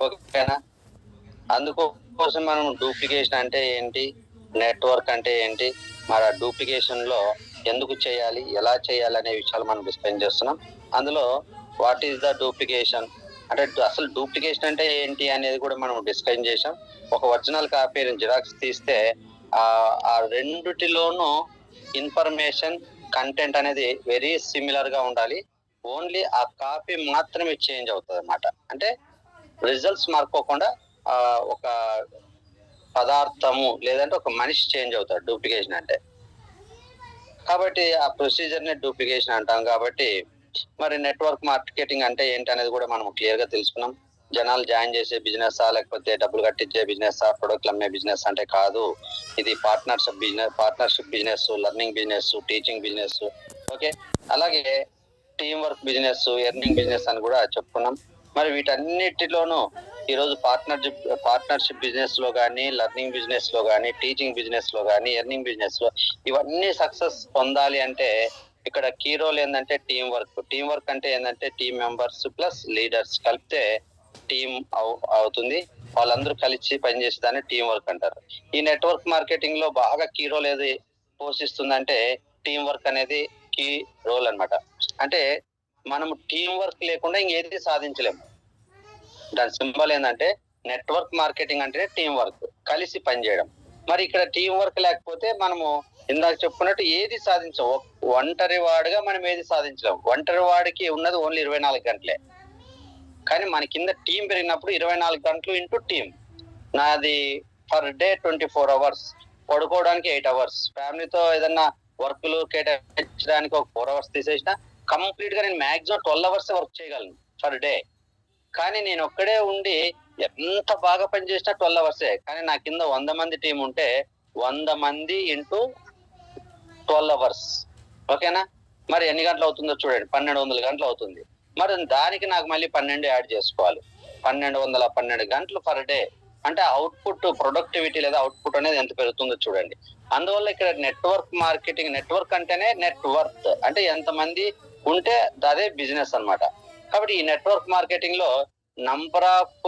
ఓకేనా? అందుకోసం మనం డూప్లికేషన్ అంటే ఏంటి, నెట్వర్క్ అంటే ఏంటి, మరి ఆ డూప్లికేషన్ లో ఎందుకు చేయాలి, ఎలా చేయాలి అనే విషయాలు మనం డిస్కస్ చేస్తున్నాం. అందులో వాట్ ఈస్ ద డూప్లికేషన్ అంటే అసలు డూప్లికేషన్ అంటే ఏంటి అనేది కూడా మనం డిస్కస్ చేసాం. ఒక ఒరిజినల్ కాపీ జిరాక్స్ తీస్తే ఆ రెండిటిలోనూ ఇన్ఫర్మేషన్ కంటెంట్ అనేది వెరీ సిమిలర్ గా ఉండాలి. ఓన్లీ ఆ కాపీ మాత్రమే చేంజ్ అవుతుంది అన్నమాట. అంటే రిజల్ట్స్ మారుకోకుండా ఒక పదార్థము లేదంటే ఒక మనిషి చేంజ్ అవుతాడు డూప్లికేషన్ అంటే. కాబట్టి ఆ ప్రొసీజర్ ని డూప్లికేషన్ అంటాం. కాబట్టి మరి నెట్వర్క్ మార్కెటింగ్ అంటే ఏంటి అనేది కూడా మనం క్లియర్ గా తెలుసుకున్నాం. జనాలు జాయిన్ చేసే బిజినెస్ లేకపోతే డబ్బులు కట్టించే బిజినెస్ ప్రొడక్ట్లు అమ్మే బిజినెస్ అంటే కాదు. ఇది partnership business, learning business, teaching business. Okay, అలాగే team work business, earning business అని కూడా చెప్పుకున్నాం. మరి వీటన్నిటిలోనూ ఈరోజు పార్ట్నర్షిప్ బిజినెస్ లో కానీ, లెర్నింగ్ బిజినెస్ లో కానీ, టీచింగ్ బిజినెస్ లో కానీ, ఎర్నింగ్ బిజినెస్ లో ఇవన్నీ సక్సెస్ పొందాలి అంటే ఇక్కడ కీ రోల్ ఏంటంటే టీం వర్క్. టీం వర్క్ అంటే ఏంటంటే టీం మెంబర్స్ ప్లస్ లీడర్స్ కలిపితే టీం అవుతుంది. వాళ్ళందరూ కలిసి పనిచేసేదాన్ని టీం వర్క్ అంటారు. ఈ నెట్వర్క్ మార్కెటింగ్ లో బాగా కీ రోల్ ఏది పోషిస్తుందంటే టీం వర్క్ అనేది కీ రోల్ అన్నమాట. అంటే మనం టీం వర్క్ లేకుండా ఇంకేది సాధించలేము. దాని సింబల్ ఏంటంటే నెట్వర్క్ మార్కెటింగ్ అంటే టీం వర్క్, కలిసి పనిచేయడం. మరి ఇక్కడ టీం వర్క్ లేకపోతే మనము ఇందాక చెప్పుకున్నట్టు ఏది సాధించం. ఒంటరి వాడుగా మనం ఏది సాధించలేము. ఒంటరి వాడికి ఉన్నది ఓన్లీ 24 గంటలే. కానీ మన కింద టీం పెరిగినప్పుడు 24 గంటలు ఇంటూ టీం. నాది పర్ డే 24 అవర్స్, పడుకోవడానికి 8 అవర్స్, ఫ్యామిలీతో ఏదన్నా వర్క్లు కేటాయించడానికి ఒక 4 అవర్స్ తీసేసిన కంప్లీట్ గా నేను మాక్సిమం 12 అవర్స్ వర్క్ చేయగలను పర్ డే. కానీ నేను ఒక్కడే ఉండి ఎంత బాగా పనిచేసినా 12 అవర్సే. కానీ నా కింద 100 మంది టీం ఉంటే 100 మంది ఇంటూ 12 అవర్స్. ఓకేనా? మరి ఎన్ని గంటలు అవుతుందో చూడండి, 1200 గంటలు అవుతుంది. మరి దానికి నాకు మళ్ళీ 12 యాడ్ చేసుకోవాలి. 1212 గంటలు పర్ డే. అంటే అవుట్పుట్, ప్రొడక్టివిటీ లేదా అవుట్పుట్ అనేది ఎంత పెరుగుతుందో చూడండి. అందువల్ల ఇక్కడ నెట్వర్క్ మార్కెటింగ్, నెట్వర్క్ అంటేనే నెట్వర్త్, అంటే ఎంతమంది ఉంటే అదే బిజినెస్ అన్నమాట. కాబట్టి ఈ నెట్వర్క్ మార్కెటింగ్ లో నంబర్ ఆఫ్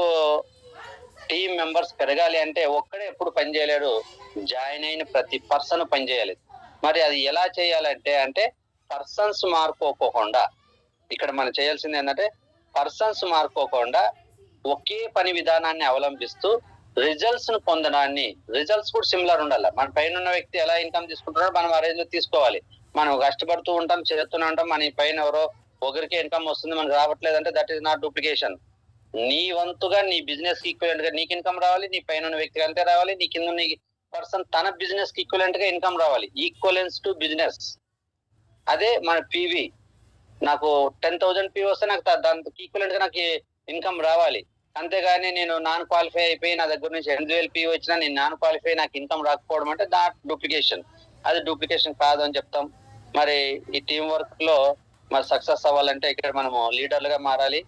టీం మెంబర్స్ పెరగాలి అంటే ఒక్కడే ఎప్పుడు పనిచేయలేడు. జాయిన్ అయిన ప్రతి పర్సన్ పనిచేయాలి. మరి అది ఎలా చేయాలంటే పర్సన్స్ మారుకోకుండా, ఇక్కడ మనం చేయాల్సింది ఏంటంటే పర్సన్స్ మారుకోకుండా ఒకే పని విధానాన్ని అవలంబిస్తూ రిజల్ట్స్ ను పొందడాన్ని, రిజల్ట్స్ కూడా సిమిలర్ ఉండాలి. మన పైన ఉన్న వ్యక్తి ఎలా ఇన్కమ్ తీసుకుంటున్నారో మనం ఆ రేంజ్ లో తీసుకోవాలి. మనం కష్టపడుతూ ఉంటాం, చేస్తూనే ఉంటాం, మన పైన ఎవరో ఒకరికి ఇన్కమ్ వస్తుంది, మనకు రావట్లేదంటే దట్ ఈస్ నాట్ డూప్లికేషన్. నీ వంతుగా నీ బిజినెస్ కి ఈక్వలెంట్ గా నీకు ఇన్కమ్ రావాలి, నీ పైన ఉన్న వ్యక్తికి అంతే రావాలి, నీ కింద ఉన్న పర్సన్ తన బిజినెస్ కి ఈక్వలెంట్ గా ఇన్కమ్ రావాలి. Equivalence to business. అదే మన పివి. నాకు 10,000 పీ వస్తే నాకు దానికి ఈక్వలెంట్ గా నాకు ఇన్కమ్ రావాలి. అంతేగాని నేను నాన్ క్వాలిఫై అయిపోయి నా దగ్గర నుంచి 8,000 పీ వచ్చినా నేను నాన్ క్వాలిఫై, నాకు ఇన్కమ్ రాకపోవడం అంటే దాట్ డూప్లికేషన్. అది డూప్లికేషన్ కాదు అని చెప్తాం. మరి ఈ టీం వర్క్ లో మరి సక్సెస్ అవ్వాలంటే ఇక్కడ మనము లీడర్లుగా మారాలి,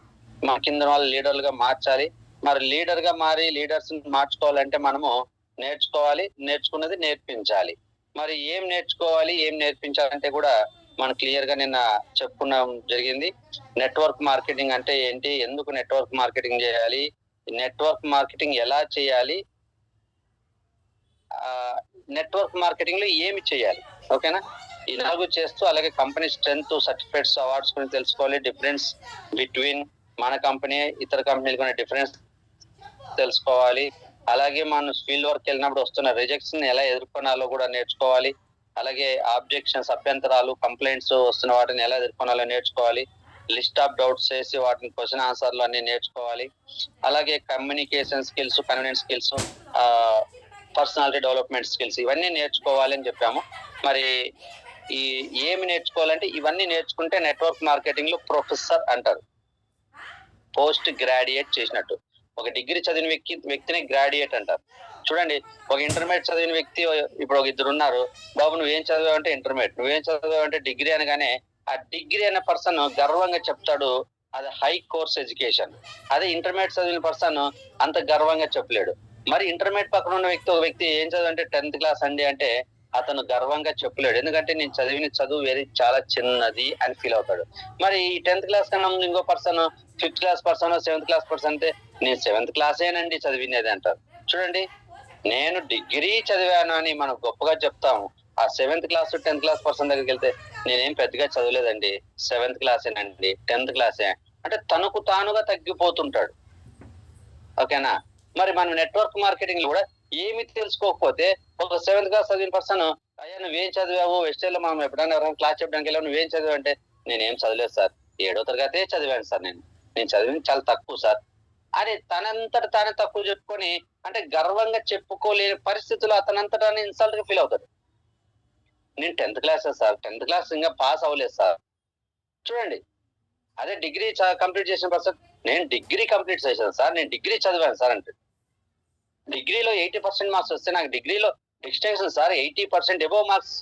మన కింద వాళ్ళు లీడర్లుగా మార్చాలి. మరి లీడర్ గా మారి లీడర్స్ మార్చుకోవాలంటే మనము నేర్చుకోవాలి, నేర్చుకున్నది నేర్పించాలి. మరి ఏం నేర్చుకోవాలి, ఏం నేర్పించాలంటే కూడా మనం క్లియర్ గా నిన్న చెప్పుకున్నాం జరిగింది. నెట్వర్క్ మార్కెటింగ్ అంటే ఏంటి, ఎందుకు నెట్వర్క్ మార్కెటింగ్ చేయాలి, నెట్వర్క్ మార్కెటింగ్ ఎలా చేయాలి, నెట్వర్క్ మార్కెటింగ్ లో ఏమి చేయాలి. ఓకేనా? ఈ 4 చేస్తూ అలాగే కంపెనీ స్ట్రెంగ్త్, సర్టిఫికేట్స్, అవార్డ్స్ గురించి తెలుసుకోవాలి. డిఫరెన్స్ బిట్వీన్ మన కంపెనీ ఇతర కంపెనీలు కూడా డిఫరెన్స్ తెలుసుకోవాలి. అలాగే మనం ఫీల్డ్ వర్క్ వెళ్ళినప్పుడు వస్తున్న రిజెక్ట్స్ ఎలా ఎదుర్కొనాలో కూడా నేర్చుకోవాలి. అలాగే ఆబ్జెక్షన్స్, అభ్యంతరాలు, కంప్లైంట్స్ వస్తున్న వాటిని ఎలా ఎదుర్కొనాలో నేర్చుకోవాలి. లిస్ట్ ఆఫ్ డౌట్స్ చేసి వాటిని క్వశ్చన్ ఆన్సర్లు అన్ని నేర్చుకోవాలి. అలాగే communication skills, convenience skills, personality development skills ఇవన్నీ నేర్చుకోవాలి అని చెప్పాము. మరి ఈ ఏమి నేర్చుకోవాలంటే ఇవన్నీ నేర్చుకుంటే నెట్వర్క్ మార్కెటింగ్ లో ప్రొఫెసర్ అంటారు. పోస్ట్ గ్రాడ్యుయేట్ చేసినట్టు. ఒక డిగ్రీ చదివిన వ్యక్తిని గ్రాడ్యుయేట్ అంటారు. చూడండి, ఒక ఇంటర్మీడియట్ చదివిన వ్యక్తి, ఇప్పుడు ఒక 2 ఉన్నారు. బాబు నువ్వేం చదివావు అంటే ఇంటర్మీడియట్, నువ్వేం చదివావు అంటే డిగ్రీ అనగానే ఆ డిగ్రీ అనే పర్సన్ గర్వంగా చెప్తాడు, అది హై కోర్స్ ఎడ్యుకేషన్. అదే ఇంటర్మీడియట్ చదివిన పర్సన్ అంత గర్వంగా చెప్పలేడు. మరి ఇంటర్మీడియట్ పక్కన ఉన్న వ్యక్తి, ఒక వ్యక్తి ఏం చదివంటే 10th క్లాస్ అండి అంటే అతను గర్వంగా చెప్పలేడు. ఎందుకంటే నేను చదివిన చదువు వేరే చాలా చిన్నది అని ఫీల్ అవుతాడు. మరి ఈ 10th క్లాస్ కన్నా ముందు ఇంకో person 5th class person 7th class person అంటే నేను 7th క్లాసేనండి చదివినది అంటారు. చూడండి, నేను డిగ్రీ చదివాను అని మనం గొప్పగా చెప్తాము. ఆ 7th class 10th class person దగ్గరికి వెళ్తే నేనేం పెద్దగా చదవలేదండి, 7th క్లాసేనండి, 10th క్లాసే అంటే తనకు తానుగా తగ్గిపోతుంటాడు. ఓకేనా? మరి మనం నెట్వర్క్ మార్కెటింగ్ లో కూడా ఏమి తెలుసుకోకపోతే ఒక 7th క్లాస్ చదివిన పర్సన్, అయ్యా నువ్వేం చదివావు, వెస్టేజ్ మనం ఎప్పుడైనా ఎవరైనా క్లాస్ చెప్పడానికి వెళ్ళావు, నువ్వేం చదివావు అంటే నేనేం చదవలేదు సార్, 7వ తరగతే చదివాను సార్, నేను చదివింది చాలా తక్కువ సార్ అని తనంతట తానే తక్కువ చెప్పుకొని, అంటే గర్వంగా చెప్పుకోలేని పరిస్థితుల్లో అతనంతటానే ఇన్సల్ట్ గా ఫీల్ అవుతాడు. నేను 10th క్లాసే సార్, 10th క్లాస్ ఇంకా పాస్ అవ్వలేదు సార్. చూడండి, అదే డిగ్రీ కంప్లీట్ చేసిన పర్సన్, నేను డిగ్రీ కంప్లీట్ చేశాను సార్, నేను డిగ్రీ చదివాను సార్ అంటే, డిగ్రీలో 80% మార్క్స్ వస్తే నాకు డిగ్రీలో డిస్టింక్షన్ సార్ 80% అబోవ్ మార్క్స్.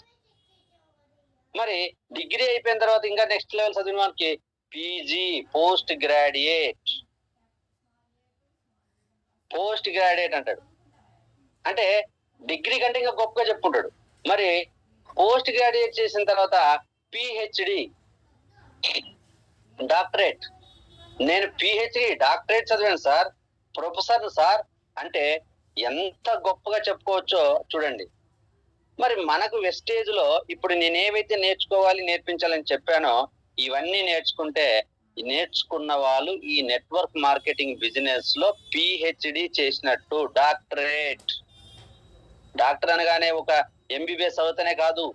మరి డిగ్రీ అయిపోయిన తర్వాత ఇంకా నెక్స్ట్ లెవెల్ చదివిన వానికి పీజీ, పోస్ట్ గ్రాడ్యుయేట్ అంటాడు. అంటే డిగ్రీ కంటే ఇంకా గొప్పగా చెప్పుకుంటాడు. మరి పోస్ట్ గ్రాడ్యుయేట్ చేసిన తర్వాత పిహెచ్డి, డాక్టరేట్, నేను పిహెచ్డి డాక్టరేట్ చదివాను సార్, ప్రొఫెసర్ సార్ అంటే ఎంత గొప్పగా చెప్పుకోవచ్చో చూడండి. మరి మనకు వెస్టేజ్ లో ఇప్పుడు నేనేవైతే నేర్చుకోవాలి, నేర్పించాలని చెప్పానో ఇవన్నీ నేర్చుకున్న వాళ్ళు ఈ నెట్వర్క్ మార్కెటింగ్ బిజినెస్ లో పిహెచ్డి చేసినట్టు. డాక్టర్ అనగానే ఒక ఎంబీబీఎస్ చదివితేనే కాదు,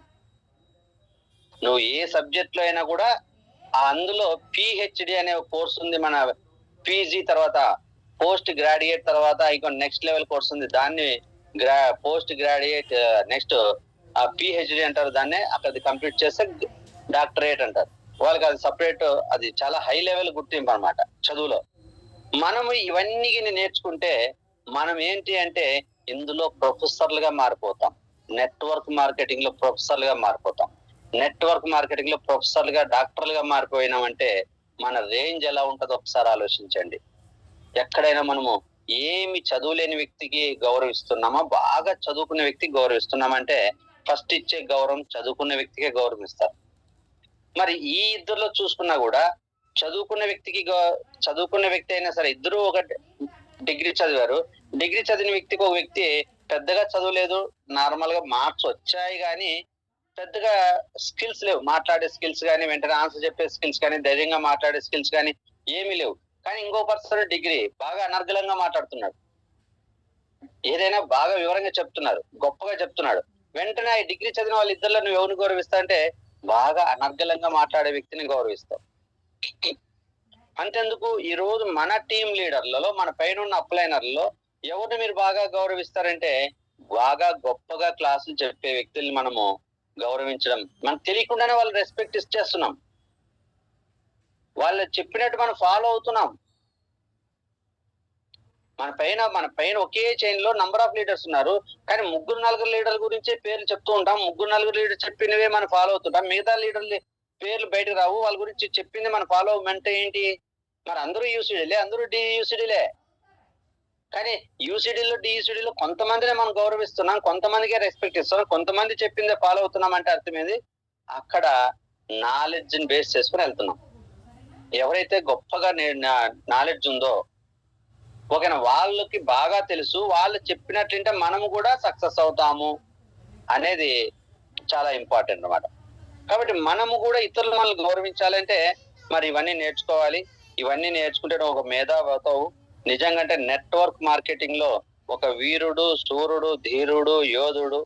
నువ్వు ఏ సబ్జెక్ట్ లో అయినా కూడా అందులో పిహెచ్డి అనే ఒక కోర్స్ ఉంది. మన పీజీ తర్వాత పోస్ట్ గ్రాడ్యుయేట్ తర్వాత ఇంకో నెక్స్ట్ లెవెల్ కోర్స్ ఉంది, దాన్ని పోస్ట్ గ్రాడ్యుయేట్ నెక్స్ట్ పిహెచ్డి అంటారు. దాన్ని అక్కడ కంప్లీట్ చేస్తే డాక్టరేట్ అంటారు. వాళ్ళకి అది సపరేట్, అది చాలా హై లెవెల్ గుర్తింపు అన్నమాట చదువులో. మనము ఇవన్నీ నేర్చుకుంటే మనం ఏంటి అంటే ఇందులో ప్రొఫెసర్లుగా మారిపోతాం. నెట్వర్క్ మార్కెటింగ్ లో ప్రొఫెసర్లుగా మారిపోతాం. నెట్వర్క్ మార్కెటింగ్ లో ప్రొఫెసర్లుగా, డాక్టర్లుగా మారిపోయినామంటే మన రేంజ్ ఎలా ఉంటుందో ఒకసారి ఆలోచించండి. ఎక్కడైనా మనము ఏమి చదువులేని వ్యక్తికి గౌరవిస్తున్నామా, బాగా చదువుకునే వ్యక్తికి గౌరవిస్తున్నామంటే ఫస్ట్ ఇచ్చే గౌరవం చదువుకున్న వ్యక్తికే గౌరవం ఇస్తారు. మరి ఈ ఇద్దరులో చూసుకున్నా కూడా చదువుకున్న వ్యక్తి అయినా సరే, ఇద్దరు ఒక డిగ్రీ చదివారు. డిగ్రీ చదివిన వ్యక్తికి ఒక వ్యక్తి పెద్దగా చదువులేదు, నార్మల్ గా మార్క్స్ వచ్చాయి కానీ పెద్దగా స్కిల్స్ లేవు, మాట్లాడే స్కిల్స్ కానీ, వెంటనే ఆన్సర్ చెప్పే స్కిల్స్ కానీ, ధైర్యంగా మాట్లాడే స్కిల్స్ కానీ ఏమీ లేవు. కానీ ఇంకో పర్సన్ డిగ్రీ బాగా అనర్గళంగా మాట్లాడుతున్నాడు, ఏదైనా బాగా వివరంగా చెప్తున్నారు, గొప్పగా చెప్తున్నాడు. వెంటనే ఈ డిగ్రీ చదివిన వాళ్ళు ఇద్దరులో నువ్వు ఎవరిని గౌరవిస్తా అంటే బాగా అనర్గళంగా మాట్లాడే వ్యక్తిని గౌరవిస్తావు. అంతెందుకు, ఈ రోజు మన టీం లీడర్లలో, మన పైన ఉన్న అప్లైనర్లలో ఎవరిని మీరు బాగా గౌరవిస్తారంటే బాగా గొప్పగా క్లాసులు చెప్పే వ్యక్తుల్ని మనము గౌరవించడం, మనకు తెలియకుండానే వాళ్ళు రెస్పెక్ట్ ఇచ్చేస్తున్నాం. వాళ్ళు చెప్పినట్టు మనం ఫాలో అవుతున్నాం. మన పైన ఒకే చైన్ లో నంబర్ ఆఫ్ లీడర్స్ ఉన్నారు, కానీ 3-4 లీడర్ల గురించి పేర్లు చెప్తూ ఉంటాం. 3-4 లీడర్ చెప్పినవే మనం ఫాలో అవుతుంటాం. మిగతా లీడర్ల పేర్లు బయటకు రావు, వాళ్ళ గురించి చెప్పింది మనం ఫాలో అవ్వమంటే ఏంటి? మరి అందరూ యూసీడీలే, అందరూ డియూసీడీలే. కానీ యూసీడీలో, డియూసీడీలో కొంతమందినే మనం గౌరవిస్తున్నాం, కొంతమందికే రెస్పెక్ట్ ఇస్తున్నాం, కొంతమంది చెప్పిందే ఫాలో అవుతున్నాం అంటే అర్థమేది? అక్కడ నాలెడ్జ్ ని బేస్ చేసుకుని వెళ్తున్నాం. ఎవరైతే గొప్పగా నాలెడ్జ్ ఉందో, ఓకేనా, వాళ్ళకి బాగా తెలుసు, వాళ్ళు చెప్పినట్లుంటే మనము కూడా సక్సెస్ అవుతాము అనేది చాలా ఇంపార్టెంట్ అన్నమాట. కాబట్టి మనము కూడా ఇతరులు మనల్ని గౌరవించాలంటే మరి ఇవన్నీ నేర్చుకోవాలి. ఇవన్నీ నేర్చుకుంటే ఒక మేధావి అవుతావు. నిజంగా అంటే నెట్వర్క్ మార్కెటింగ్ లో ఒక వీరుడు, శూరుడు, ధీరుడు, యోధుడు,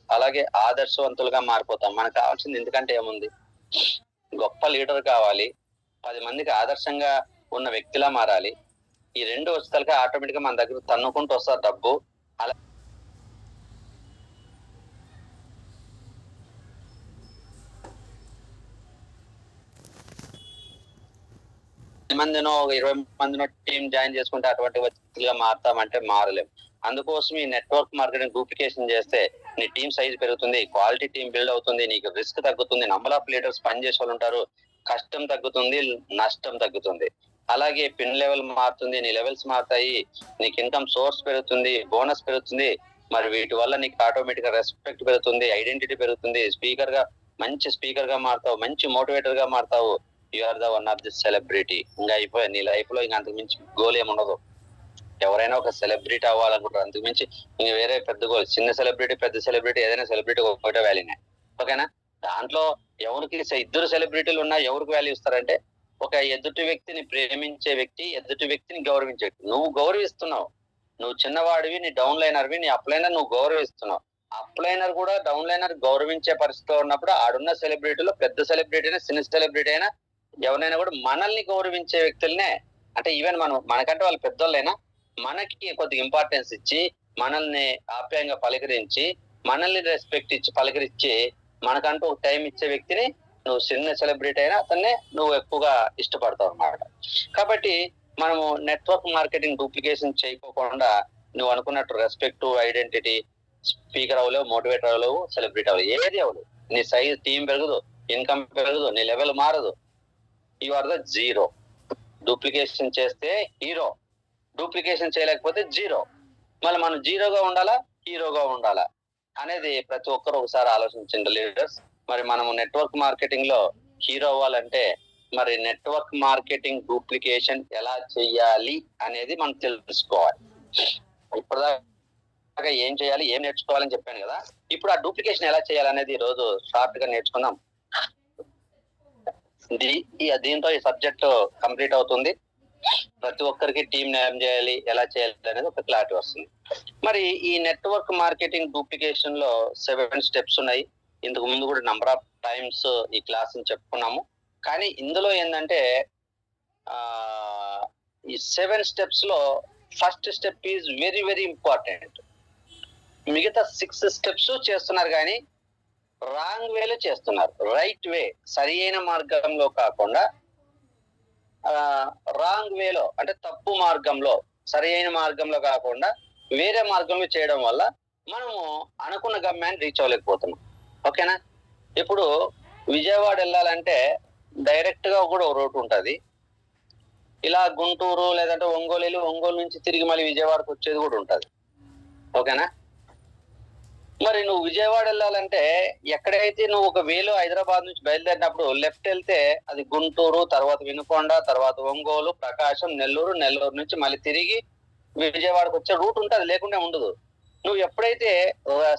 అలాగే ఆదర్శవంతులుగా మారిపోతాం. మనకు కావాల్సింది ఎందుకంటే ఏముంది, గొప్ప లీడర్ కావాలి, 10 మందికి ఆదర్శంగా ఉన్న వ్యక్తిలా మారాలి. ఈ 2 వచ్చేసరికి ఆటోమేటిక్ గా మన దగ్గర తన్నుకుంటూ వస్తారు డబ్బు. అలా మందినో 20 మందినో టీం జాయిన్ చేసుకుంటే అటువంటి వ్యక్తులుగా మారుతామంటే మారలేం. అందుకోసం ఈ నెట్వర్క్ మార్కెటింగ్ డూప్లికేషన్ చేస్తే నీ టీం సైజ్ పెరుగుతుంది, క్వాలిటీ టీం బిల్డ్ అవుతుంది, నీకు రిస్క్ తగ్గుతుంది, నంబర్ ఆఫ్ లీడర్స్ పనిచేసే వాళ్ళు ఉంటారు, కష్టం తగ్గుతుంది, నష్టం తగ్గుతుంది. అలాగే పిన్ లెవెల్ మారుతుంది, నీ లెవెల్స్ మారుతాయి, నీకు ఇన్కమ్ సోర్స్ పెరుగుతుంది, బోనస్ పెరుగుతుంది, మరి వీటి వల్ల నీకు ఆటోమేటిక్ గా రెస్పెక్ట్ పెరుగుతుంది, ఐడెంటిటీ పెరుగుతుంది, మంచి స్పీకర్ గా మారుతావు, మంచి మోటివేటర్ గా మారుతావు. You are the one of the celebrity. ఇంకా అయిపోయి నీ లైఫ్ లో ఇంకా అంతకు మించి గోల్ ఏముండదు. ఎవరైనా ఒక సెలబ్రిటీ అవ్వాలనుకుంటారు, అంతకు మించి ఇంక వేరే పెద్ద గోల్. చిన్న సెలబ్రిటీ, పెద్ద సెలబ్రిటీ, ఏదైనా సెలబ్రిటీ ఒకటే వాల్యూనే. ఓకేనా? దాంట్లో ఎవరికి ఇద్దరు సెలబ్రిటీలు ఉన్నా ఎవరికి వాల్యూ ఇస్తారంటే, ఒక ఎదుటి వ్యక్తిని ప్రేమించే వ్యక్తి, ఎదుటి వ్యక్తిని గౌరవించే వ్యక్తి. నువ్వు గౌరవిస్తున్నావు, నువ్వు చిన్నవాడివి, నీ డౌన్ లైనర్వి, నీ అప్లైనర్ నువ్వు గౌరవిస్తున్నావు. అప్లైనర్ కూడా డౌన్ లైనర్ గౌరవించే పరిస్థితిలో ఉన్నప్పుడు ఆడున్న సెలబ్రిటీలో పెద్ద సెలబ్రిటీ అయినా చిన్న సెలబ్రిటీ అయినా ఎవరైనా కూడా మనల్ని గౌరవించే వ్యక్తులనే, అంటే ఈవెన్ మనకంటే వాళ్ళు పెద్దోళ్ళైనా మనకి కొద్దిగా ఇంపార్టెన్స్ ఇచ్చి, మనల్ని ఆప్యాయంగా పలకరించి, మనల్ని రెస్పెక్ట్ ఇచ్చి పలకరించి, మనకంటూ టైం ఇచ్చే వ్యక్తిని నువ్వు చిన్న సెలబ్రిటీ అయినా అతన్నే నువ్వు ఎక్కువగా ఇష్టపడతావు అన్నమాట. కాబట్టి మనము నెట్వర్క్ మార్కెటింగ్ డూప్లికేషన్ చేయకోకుండా నువ్వు అనుకున్నట్టు రెస్పెక్ట్, ఐడెంటిటీ, స్పీకర్ అవ్వలేవు, మోటివేటర్ అవ్వలేవు, సెలబ్రిటీ అవ్వలేవు, ఏది అవ్వలేవు. నీ సైజ్, టీం పెరగదు, ఇన్కమ్ పెరగదు, నీ లెవెల్ మారదు. You are the zero. Duplication చేస్తే హీరో, డూప్లికేషన్ చేయలేకపోతే జీరో. మళ్ళీ మనం జీరోగా ఉండాలా, హీరోగా ఉండాలా అనేది ప్రతి ఒక్కరు ఒకసారి ఆలోచించండి లీడర్స్. మరి మనము నెట్వర్క్ మార్కెటింగ్ లో హీరో అవ్వాలంటే మరి నెట్వర్క్ మార్కెటింగ్ డూప్లికేషన్ ఎలా చెయ్యాలి అనేది మనం తెలుసుకోవాలి. ఇప్పటిదాకా ఏం చేయాలి, ఏం నేర్చుకోవాలని చెప్పాను కదా. ఇప్పుడు ఆ డూప్లికేషన్ ఎలా చేయాలి అనేది ఈ రోజు షార్ట్ గా నేర్చుకుందాం. దీంతో ఈ సబ్జెక్ట్ కంప్లీట్ అవుతుంది. ప్రతి ఒక్కరికి టీం నేమ్ చేయాలి, ఎలా చేయాలి అనేది ఒక క్లారిటీ వస్తుంది. మరి ఈ నెట్వర్క్ మార్కెటింగ్ డూప్లికేషన్ లో 7 స్టెప్స్ ఉన్నాయి. ఇంతకు ముందు కూడా నంబర్ ఆఫ్ టైమ్స్ ఈ క్లాస్ చెప్పుకున్నాము. కానీ ఇందులో ఏంటంటే ఈ 7 స్టెప్స్ లో first step is very very important. మిగతా 6 స్టెప్స్ చేస్తున్నారు కానీ రాంగ్ వేలో చేస్తున్నారు. రైట్ వే, సరి అయిన మార్గంలో కాకుండా రాంగ్ వేలో, అంటే తప్పు మార్గంలో, సరి అయిన మార్గంలో కాకుండా వేరే మార్గంలో చేయడం వల్ల మనము అనుకున్న గమ్యాన్ని రీచ్ అవ్వలేకపోతున్నాం. ఓకేనా? ఇప్పుడు విజయవాడ వెళ్ళాలంటే డైరెక్ట్ గా కూడా ఒక రూట్ ఉంటుంది. ఇలా గుంటూరు లేదంటే ఒంగోలు, ఒంగోలు నుంచి తిరిగి మళ్ళీ విజయవాడకు వచ్చేది కూడా ఉంటుంది. ఓకేనా? మరి నువ్వు విజయవాడ వెళ్ళాలంటే ఎక్కడైతే నువ్వు ఒక వేలో హైదరాబాద్ నుంచి బయలుదేరినప్పుడు లెఫ్ట్ వెళ్తే అది గుంటూరు, తర్వాత వినుకొండ, తర్వాత ఒంగోలు, ప్రకాశం, నెల్లూరు, నెల్లూరు నుంచి మళ్ళీ తిరిగి విజయవాడకు వచ్చే రూట్ ఉంటుంది, లేకుండా ఉండదు. నువ్వు ఎప్పుడైతే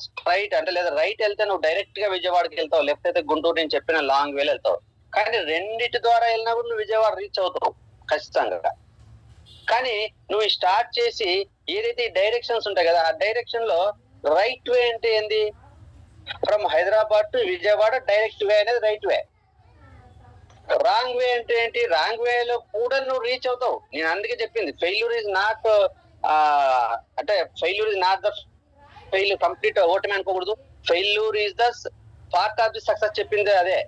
స్ట్రైట్ అంటే లేదా రైట్ వెళ్తే నువ్వు డైరెక్ట్ గా విజయవాడకి వెళ్తావు, లెఫ్ట్ అయితే గుంటూరు నేను చెప్పిన లాంగ్ వేలు వెళ్తావు. కానీ రెండిటి ద్వారా వెళ్ళినప్పుడు నువ్వు విజయవాడ రీచ్ అవుతావు ఖచ్చితంగా. కానీ నువ్వు స్టార్ట్ చేసి ఏదైతే డైరెక్షన్స్ ఉంటాయి కదా, ఆ డైరెక్షన్ లో రైట్ వే అంటే ఏంది? From Hyderabad to Vijayawada direct way అనేది రైట్ వే. రాంగ్ వే అంటే ఏంటి? రాంగ్ వేలో కూడా నువ్వు రీచ్ అవుతావు. నేను అందుకే చెప్పింది ఫెయిల్యూర్ ఇస్ నాట్ అంటే failure is not the failure, complete ఓటమి అనుకోకూడదు. Failure is the part of the success చెప్పింది అదే.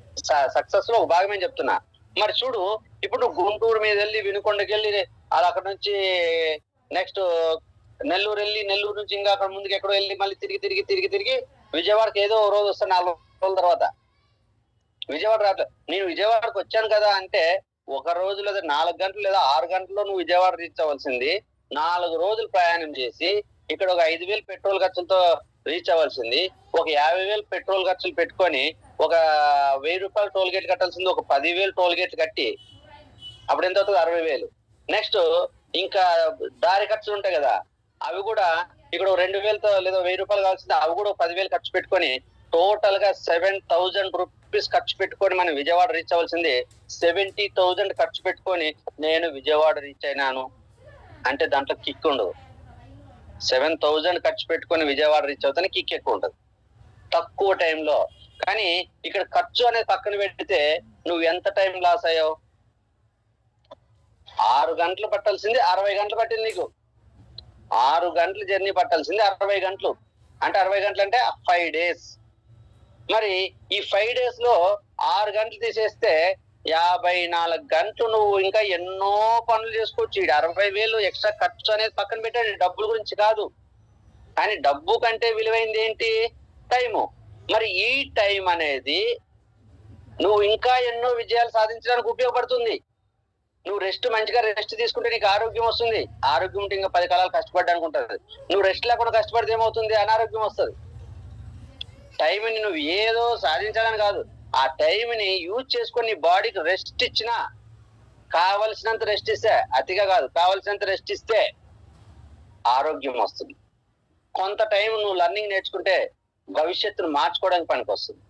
సక్సెస్ లో ఒక భాగమే చెప్తున్నా. మరి చూడు, ఇప్పుడు నువ్వు గుంటూరు మీద వెళ్ళి వినుకొండకి వెళ్ళి అలా అక్కడ నుంచి నెక్స్ట్ నెల్లూరు వెళ్ళి, నెల్లూరు నుంచి ఇంకా అక్కడ ముందుకు ఎక్కడో వెళ్ళి మళ్ళీ తిరిగి విజయవాడకి ఏదో రోజు వస్తాను 4 రోజుల తర్వాత. విజయవాడ రావట్లేదు. నేను విజయవాడకు వచ్చాను కదా అంటే ఒక రోజు లేదా 4 గంటలు లేదా 6 గంటల్లో నువ్వు విజయవాడ రీచ్ అవ్వాల్సింది 4 రోజులు ప్రయాణం చేసి ఇక్కడ ఒక 5,000 పెట్రోల్ ఖర్చులతో రీచ్ అవ్వాల్సింది ఒక 50,000 పెట్రోల్ ఖర్చులు పెట్టుకొని ఒక 1,000 రూపాయలు టోల్ గేట్ కట్టాల్సింది ఒక 10,000 టోల్ గేట్ కట్టి అప్పుడు ఎంత అవుతుంది? 60,000. నెక్స్ట్ ఇంకా దారి ఖర్చులు ఉంటాయి కదా, అవి కూడా ఇక్కడ 2,000తో లేదా 1,000 రూపాయలు కావాల్సింది అవి కూడా 10,000 ఖర్చు పెట్టుకొని టోటల్ గా 7,000 రూపీస్ ఖర్చు పెట్టుకొని మనం విజయవాడ రీచ్ అవ్వాల్సింది 70,000 ఖర్చు పెట్టుకొని నేను విజయవాడ రీచ్ అయినాను అంటే దాంట్లో కిక్ ఉండదు. 7,000 ఖర్చు పెట్టుకొని విజయవాడ రీచ్ అవుతానే కిక్ ఎక్కువ ఉంటుంది తక్కువ టైంలో. కానీ ఇక్కడ ఖర్చు అనేది పక్కన పెడితే నువ్వు ఎంత టైం లాస్ అయ్యావు? 6 గంటలు పట్టాల్సింది 60 గంటలు పట్టింది నీకు. 6 గంటలు జర్నీ పట్టాల్సింది 60 గంటలు. అంటే 60 గంటలు అంటే 5 days. మరి ఈ 5 days లో 6 గంటలు తీసేస్తే 54 గంటలు నువ్వు ఇంకా ఎన్నో పనులు చేసుకోవచ్చు. 60,000 ఎక్స్ట్రా ఖర్చు అనేది పక్కన పెట్టాడు, డబ్బుల గురించి కాదు. కానీ డబ్బు కంటే విలువైంది ఏంటి? టైము. మరి ఈ టైం అనేది నువ్వు ఇంకా ఎన్నో విజయాలు సాధించడానికి ఉపయోగపడుతుంది. నువ్వు మంచిగా రెస్ట్ తీసుకుంటే నీకు ఆరోగ్యం వస్తుంది. ఆరోగ్యం ఉంటే ఇంకా 10 కాలాలు కష్టపడడానికి ఉంటుంది. నువ్వు రెస్ట్ లేకుండా కష్టపడితే ఏమవుతుంది? అనారోగ్యం వస్తుంది. టైంని నువ్వు ఏదో సాధించాలని కాదు, ఆ టైంని యూజ్ చేసుకొని నీ బాడీకి రెస్ట్ ఇచ్చినా, కావలసినంత రెస్ట్ ఇస్తే, అతిగా కాదు, కావలసినంత రెస్ట్ ఇస్తే ఆరోగ్యం వస్తుంది. కొంత టైం నువ్వు లర్నింగ్ నేర్చుకుంటే భవిష్యత్తును మార్చుకోవడానికి పనికి వస్తుంది.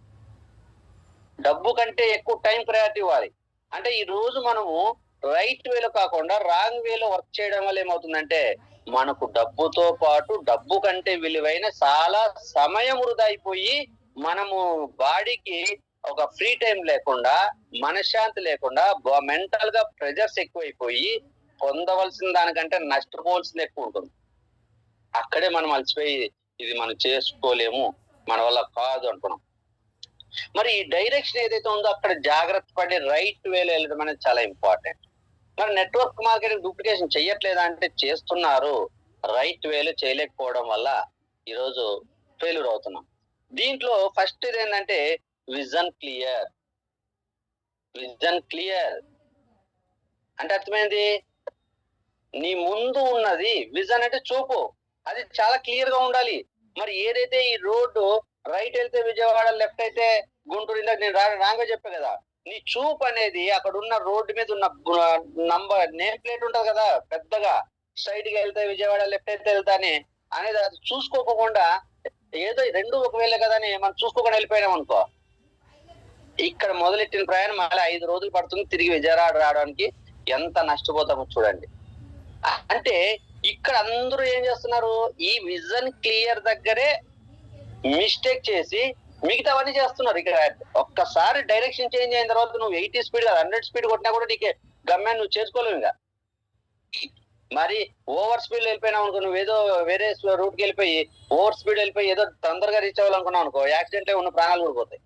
డబ్బు కంటే ఎక్కువ టైం ప్రయారిటీ ఇవ్వాలి. అంటే ఈ రోజు మనము రైట్ వేలో కాకుండా రాంగ్ వేలో వర్క్ చేయడం వల్ల ఏమవుతుందంటే మనకు డబ్బుతో పాటు డబ్బు కంటే విలువైన చాలా సమయం వృధా అయిపోయి మనము బాడీకి ఒక ఫ్రీ టైం లేకుండా, మనశ్శాంతి లేకుండా, మెంటల్ గా ప్రెజర్స్ ఎక్కువైపోయి పొందవలసిన దానికంటే నష్టపోవాల్సింది ఎక్కువ ఉంటుంది. అక్కడే మనం అలసిపోయి ఇది మనం చేసుకోలేము, మన వల్ల కాదు అనుకున్నాం. మరి ఈ డైరెక్షన్ ఏదైతే ఉందో అక్కడ జాగ్రత్త పడి రైట్ వేలో వెళ్ళడం అనేది చాలా ఇంపార్టెంట్. మరి నెట్వర్క్ మార్కెటింగ్ డూప్లికేషన్ చెయ్యట్లేదా అంటే చేస్తున్నారు. రైట్ వేలో చేయలేకపోవడం వల్ల ఈరోజు ఫెయిల్యూర్ అవుతున్నాం. దీంట్లో ఫస్ట్ ఏంటంటే విజన్ క్లియర్. విజన్ క్లియర్ అంటే అర్థమైంది, నీ ముందు ఉన్నది విజన్ అంటే చూపు, అది చాలా క్లియర్ గా ఉండాలి. మరి ఏదైతే ఈ రోడ్డు రైట్ వెళ్తే విజయవాడ, లెఫ్ట్ అయితే గుంటూరు, ఇందాక నేను రాంగ్ గా చెప్పా కదా, నీ చూపు అనేది అక్కడ ఉన్న రోడ్డు మీద ఉన్న నంబర్ నేమ్ ప్లేట్ ఉంటది కదా పెద్దగా, స్ట్రైట్ గా వెళ్తే విజయవాడ, లెఫ్ట్ అయితే వెళ్తానే అనేది అది చూసుకోకుండా ఏదో రెండు ఒకవేళ కదా అని మనం చూసుకోకుండా వెళ్ళిపోయినాం అనుకో, ఇక్కడ మొదలెట్టిన ప్రయాణం మళ్ళీ 5 రోజులు పడుతుంది తిరిగి విజయవాడ రావడానికి. ఎంత నష్టపోతామో చూడండి. అంటే ఇక్కడ అందరూ ఏం చేస్తున్నారు, ఈ విజన్ క్లియర్ దగ్గరే మిస్టేక్ చేసి మిగతావన్నీ చేస్తున్నారు. ఇక్కడ ఒక్కసారి డైరెక్షన్ చేంజ్ అయిన తర్వాత నువ్వు 80 స్పీడ్ 100 స్పీడ్ కొట్టినా కూడా నీకు గమ్యాన్ని నువ్వు చేసుకోలేవు. ఇంకా మరి ఓవర్ స్పీడ్ వెళ్ళిపోయినావు అనుకో, నువ్వు ఏదో వేరే రూట్కి వెళ్ళిపోయి ఓవర్ స్పీడ్ వెళ్ళిపోయి ఏదో తొందరగా రీచ్ అవ్వాలనుకున్నావు అనుకో, యాక్సిడెంట్ ఉన్న ప్రాణాలు కూడా పోతాయి.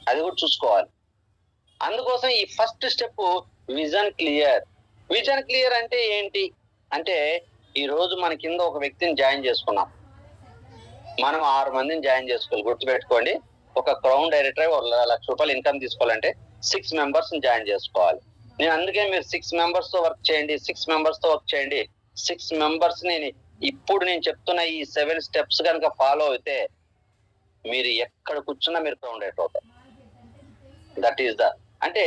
అది కూడా చూసుకోవాలి. అందుకోసం ఈ first step vision clear. Vision clear అంటే ఏంటి అంటే, ఈ రోజు మన కింద ఒక వ్యక్తిని జాయిన్ చేసుకున్నాం, మనం 6 మందిని జాయిన్ చేసుకోవాలి. గుర్తుపెట్టుకోండి, ఒక క్రౌన్ డైరెక్టర్ 1 లక్ష రూపాయలు ఇన్కమ్ తీసుకోవాలంటే 6 మెంబర్స్ జాయిన్ చేసుకోవాలి. నేను అందుకే మీరు 6 మెంబర్స్ తో వర్క్ చేయండి, 6 మెంబర్స్ తో వర్క్ చేయండి. 6 మెంబర్స్ ఇప్పుడు నేను చెప్తున్న ఈ 7 స్టెప్స్ కనుక ఫాలో అయితే మీరు ఎక్కడ కూర్చున్నా మీరు క్రౌన్ డైరెక్టర్ అవుతారు. దట్ ఈస్ ద అంటే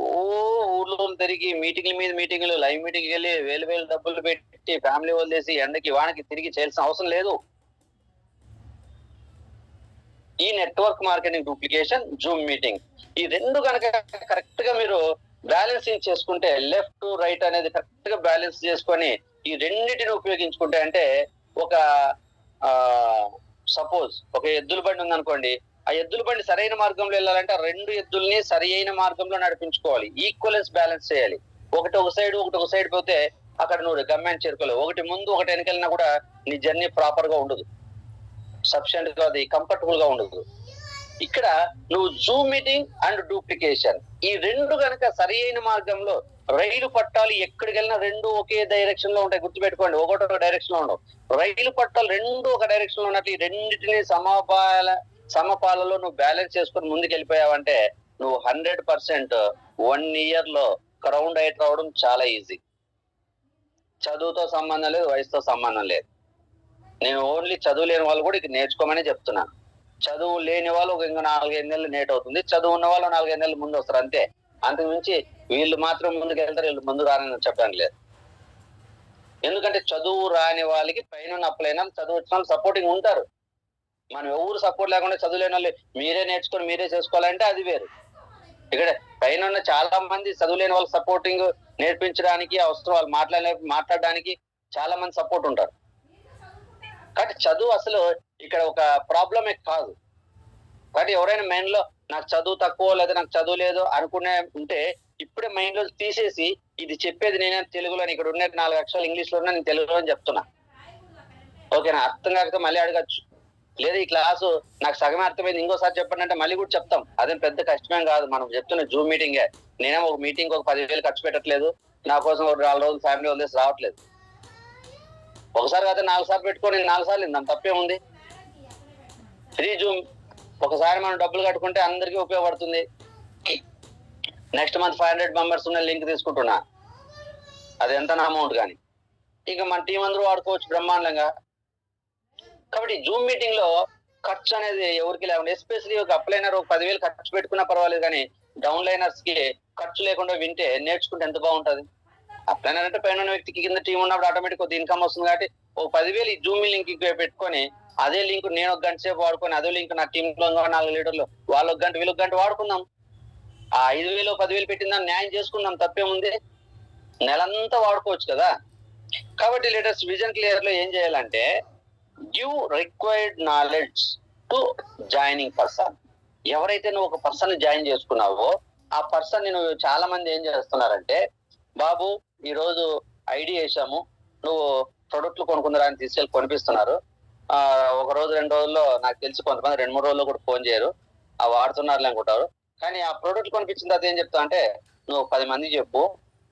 ఊర్లో తిరిగి మీటింగ్ల మీద మీటింగ్లు, లైవ్ మీటింగ్ వెళ్ళి వేలు డబ్బులు పెట్టి ఫ్యామిలీ వదిలేసి ఎండకి వానకి తిరిగి చేయాల్సిన అవసరం లేదు. ఈ network marketing duplication, Zoom meeting, ఈ రెండు కనుక కరెక్ట్ గా మీరు బ్యాలెన్సింగ్ చేసుకుంటే, లెఫ్ట్ రైట్ అనేది కరెక్ట్ గా బ్యాలెన్స్ చేసుకొని ఈ రెండింటిని ఉపయోగించుకుంటే, అంటే ఒక సపోజ్ ఒక ఎద్దుల బండి ఉందనుకోండి, ఆ ఎద్దుల బండి సరైన మార్గంలో వెళ్ళాలంటే 2 ఎద్దుల్ని సరి అయిన మార్గంలో నడిపించుకోవాలి, ఈక్వలెన్స్ బ్యాలెన్స్ చేయాలి. ఒకటి ఒక సైడ్ పోతే అక్కడ నువ్వు గమ్యాన్ని చేరుకోలేవు. ఒకటి ముందు ఒకటి వెనకెళ్ళినా కూడా నీ జర్నీ ప్రాపర్ గా ఉండదు, సఫిషియెంట్ గా, అది కంఫర్టబుల్ గా ఉండదు. ఇక్కడ నువ్వు జూమ్ మీటింగ్ అండ్ డూప్లికేషన్ ఈ రెండు కనుక సరి అయిన మార్గంలో, రైలు పట్టాలు ఎక్కడికి వెళ్ళినా 2 ఒకే డైరెక్షన్ లో ఉంటాయి. గుర్తుపెట్టుకోండి, ఒకటో డైరెక్షన్ లో ఉండవు. రైలు పట్టాలు 2 ఒక డైరెక్షన్ లో ఉన్నట్లు ఈ రెండింటిని సమపాలలో నువ్వు బ్యాలెన్స్ చేసుకుని ముందుకు వెళ్ళిపోయావంటే నువ్వు 100% 1 ఇయర్ లో క్రౌన్ డైరెక్టర్ అవడం చాలా ఈజీ. చదువుతో సంబంధం లేదు, వయసుతో సంబంధం లేదు. నేను ఓన్లీ చదువు లేని వాళ్ళు కూడా ఇది నేర్చుకోమని చెప్తున్నాను. చదువు లేని వాళ్ళు ఇంకా 4-5 నెలలు లేట్ అవుతుంది, చదువు ఉన్న వాళ్ళు 4-5 నెలలు ముందు వస్తారు అంతే. అంతకు మించి వీళ్ళు మాత్రం ముందుకు వెళ్తారు, వీళ్ళు ముందు రాని చెప్పడానికి లేదు. ఎందుకంటే చదువు రాని వాళ్ళకి పైన అప్పులైనా చదువు వచ్చిన వాళ్ళు సపోర్టింగ్ ఉంటారు. మనం ఎవరు సపోర్ట్ లేకుండా చదువు లేని వాళ్ళు మీరే నేర్చుకొని మీరే చేసుకోవాలంటే అది వేరు. ఇక్కడ పైన ఉన్న చాలా మంది చదువు లేని వాళ్ళకి సపోర్టింగ్ నేర్పించడానికి అవసరం, వాళ్ళు మాట్లాడడానికి చాలా మంది సపోర్ట్ ఉంటారు. కాబట్టి చదువు అసలు ఇక్కడ ఒక ప్రాబ్లమే కాదు. కాబట్టి ఎవరైనా మైండ్ లో నాకు చదువు తక్కువ లేదా నాకు చదువు లేదు అనుకునే ఉంటే ఇప్పుడే మైండ్ లో తీసేసి, ఇది చెప్పేది నేనే తెలుగులో, ఇక్కడ ఉన్న 4 అక్షరాలు ఇంగ్లీష్ లో నేను తెలుగులో అని చెప్తున్నా, ఓకేనా? అర్థం కాకపోతే మళ్ళీ అడగచ్చు, లేదా ఈ క్లాసు నాకు సగమే అర్థమైంది ఇంకోసారి చెప్పండి అంటే మళ్ళీ కూడా చెప్తాం. అదేం పెద్ద కష్టమేం కాదు. మనం చెప్తున్న జూమ్ మీటింగే. నేనేమో ఒక మీటింగ్ ఒక 10,000 ఖర్చు పెట్టట్లేదు, నా కోసం ఒక 4 రోజులు ఫ్యామిలీ వదిలేసి రావట్లేదు. ఒకసారి కాదు 4 సార్లు పెట్టుకొని 4 సార్లు ఇందాం, తప్పే ఉంది. ఫ్రీ జూమ్ ఒకసారి మనం డబ్బులు కట్టుకుంటే అందరికీ ఉపయోగపడుతుంది. నెక్స్ట్ మంత్ 500 మెంబర్స్ ఉన్న లింక్ తీసుకుంటున్నా, అది ఎంత అమౌంట్ కానీ, ఇక మన టీం అందరూ వాడుకోవచ్చు బ్రహ్మాండంగా. కాబట్టి జూమ్ మీటింగ్ లో ఖర్చు అనేది ఎవరికి లేకుండా, ఎస్పెషలీ ఒక అప్లైనర్ ఒక 10,000 ఖర్చు పెట్టుకున్నా పర్వాలేదు, కానీ డౌన్ లైనర్స్ కి ఖర్చు లేకుండా వింటే నేర్చుకుంటే ఎంత బాగుంటది. అప్లైనర్ అంటే పైన ఉన్న వ్యక్తికి కింద టీం ఉన్నప్పుడు ఆటోమేటిక్ కొద్ది ఇన్కమ్ వస్తుంది. కాబట్టి ఒక 10,000 ఈ జూమ్ లింక్ పెట్టుకొని అదే లింక్ నేను ఒక గంట సేపు వాడుకొని అదే లింక్ నా టీమ్ లో 4 లీడర్లు వాళ్ళు ఒక గంట వీళ్ళు ఒక గంట వాడుకుందాం. ఆ 5,000 10,000 పెట్టిందా న్యాయం చేసుకుందాం, తప్పేముంది, నెలంతా వాడుకోవచ్చు కదా. కాబట్టి లీడర్స్ విజన్ క్లియర్ లో ఏం చేయాలంటే give required knowledge to joining person. ఎవరైతే నువ్వు ఒక పర్సన్ జాయిన్ చేసుకున్నావో ఆ పర్సన్ ని నువ్వు, చాలా మంది ఏం చేస్తున్నారంటే, బాబు ఈ రోజు ఐడి వేసాము, నువ్వు ప్రొడక్ట్లు కొనుక్కుందరాని తీసుకెళ్ళి కొనిపిస్తున్నారు. ఒక రోజు 2 రోజుల్లో నాకు తెలిసి కొంతమంది 2-3 రోజుల్లో కూడా ఫోన్ చేయరు, ఆ వాడుతున్నారు అనుకుంటారు. కానీ ఆ ప్రొడక్ట్ కొనిపించిన తర్వాత ఏం చెప్తా అంటే, నువ్వు 10 మంది చెప్పు,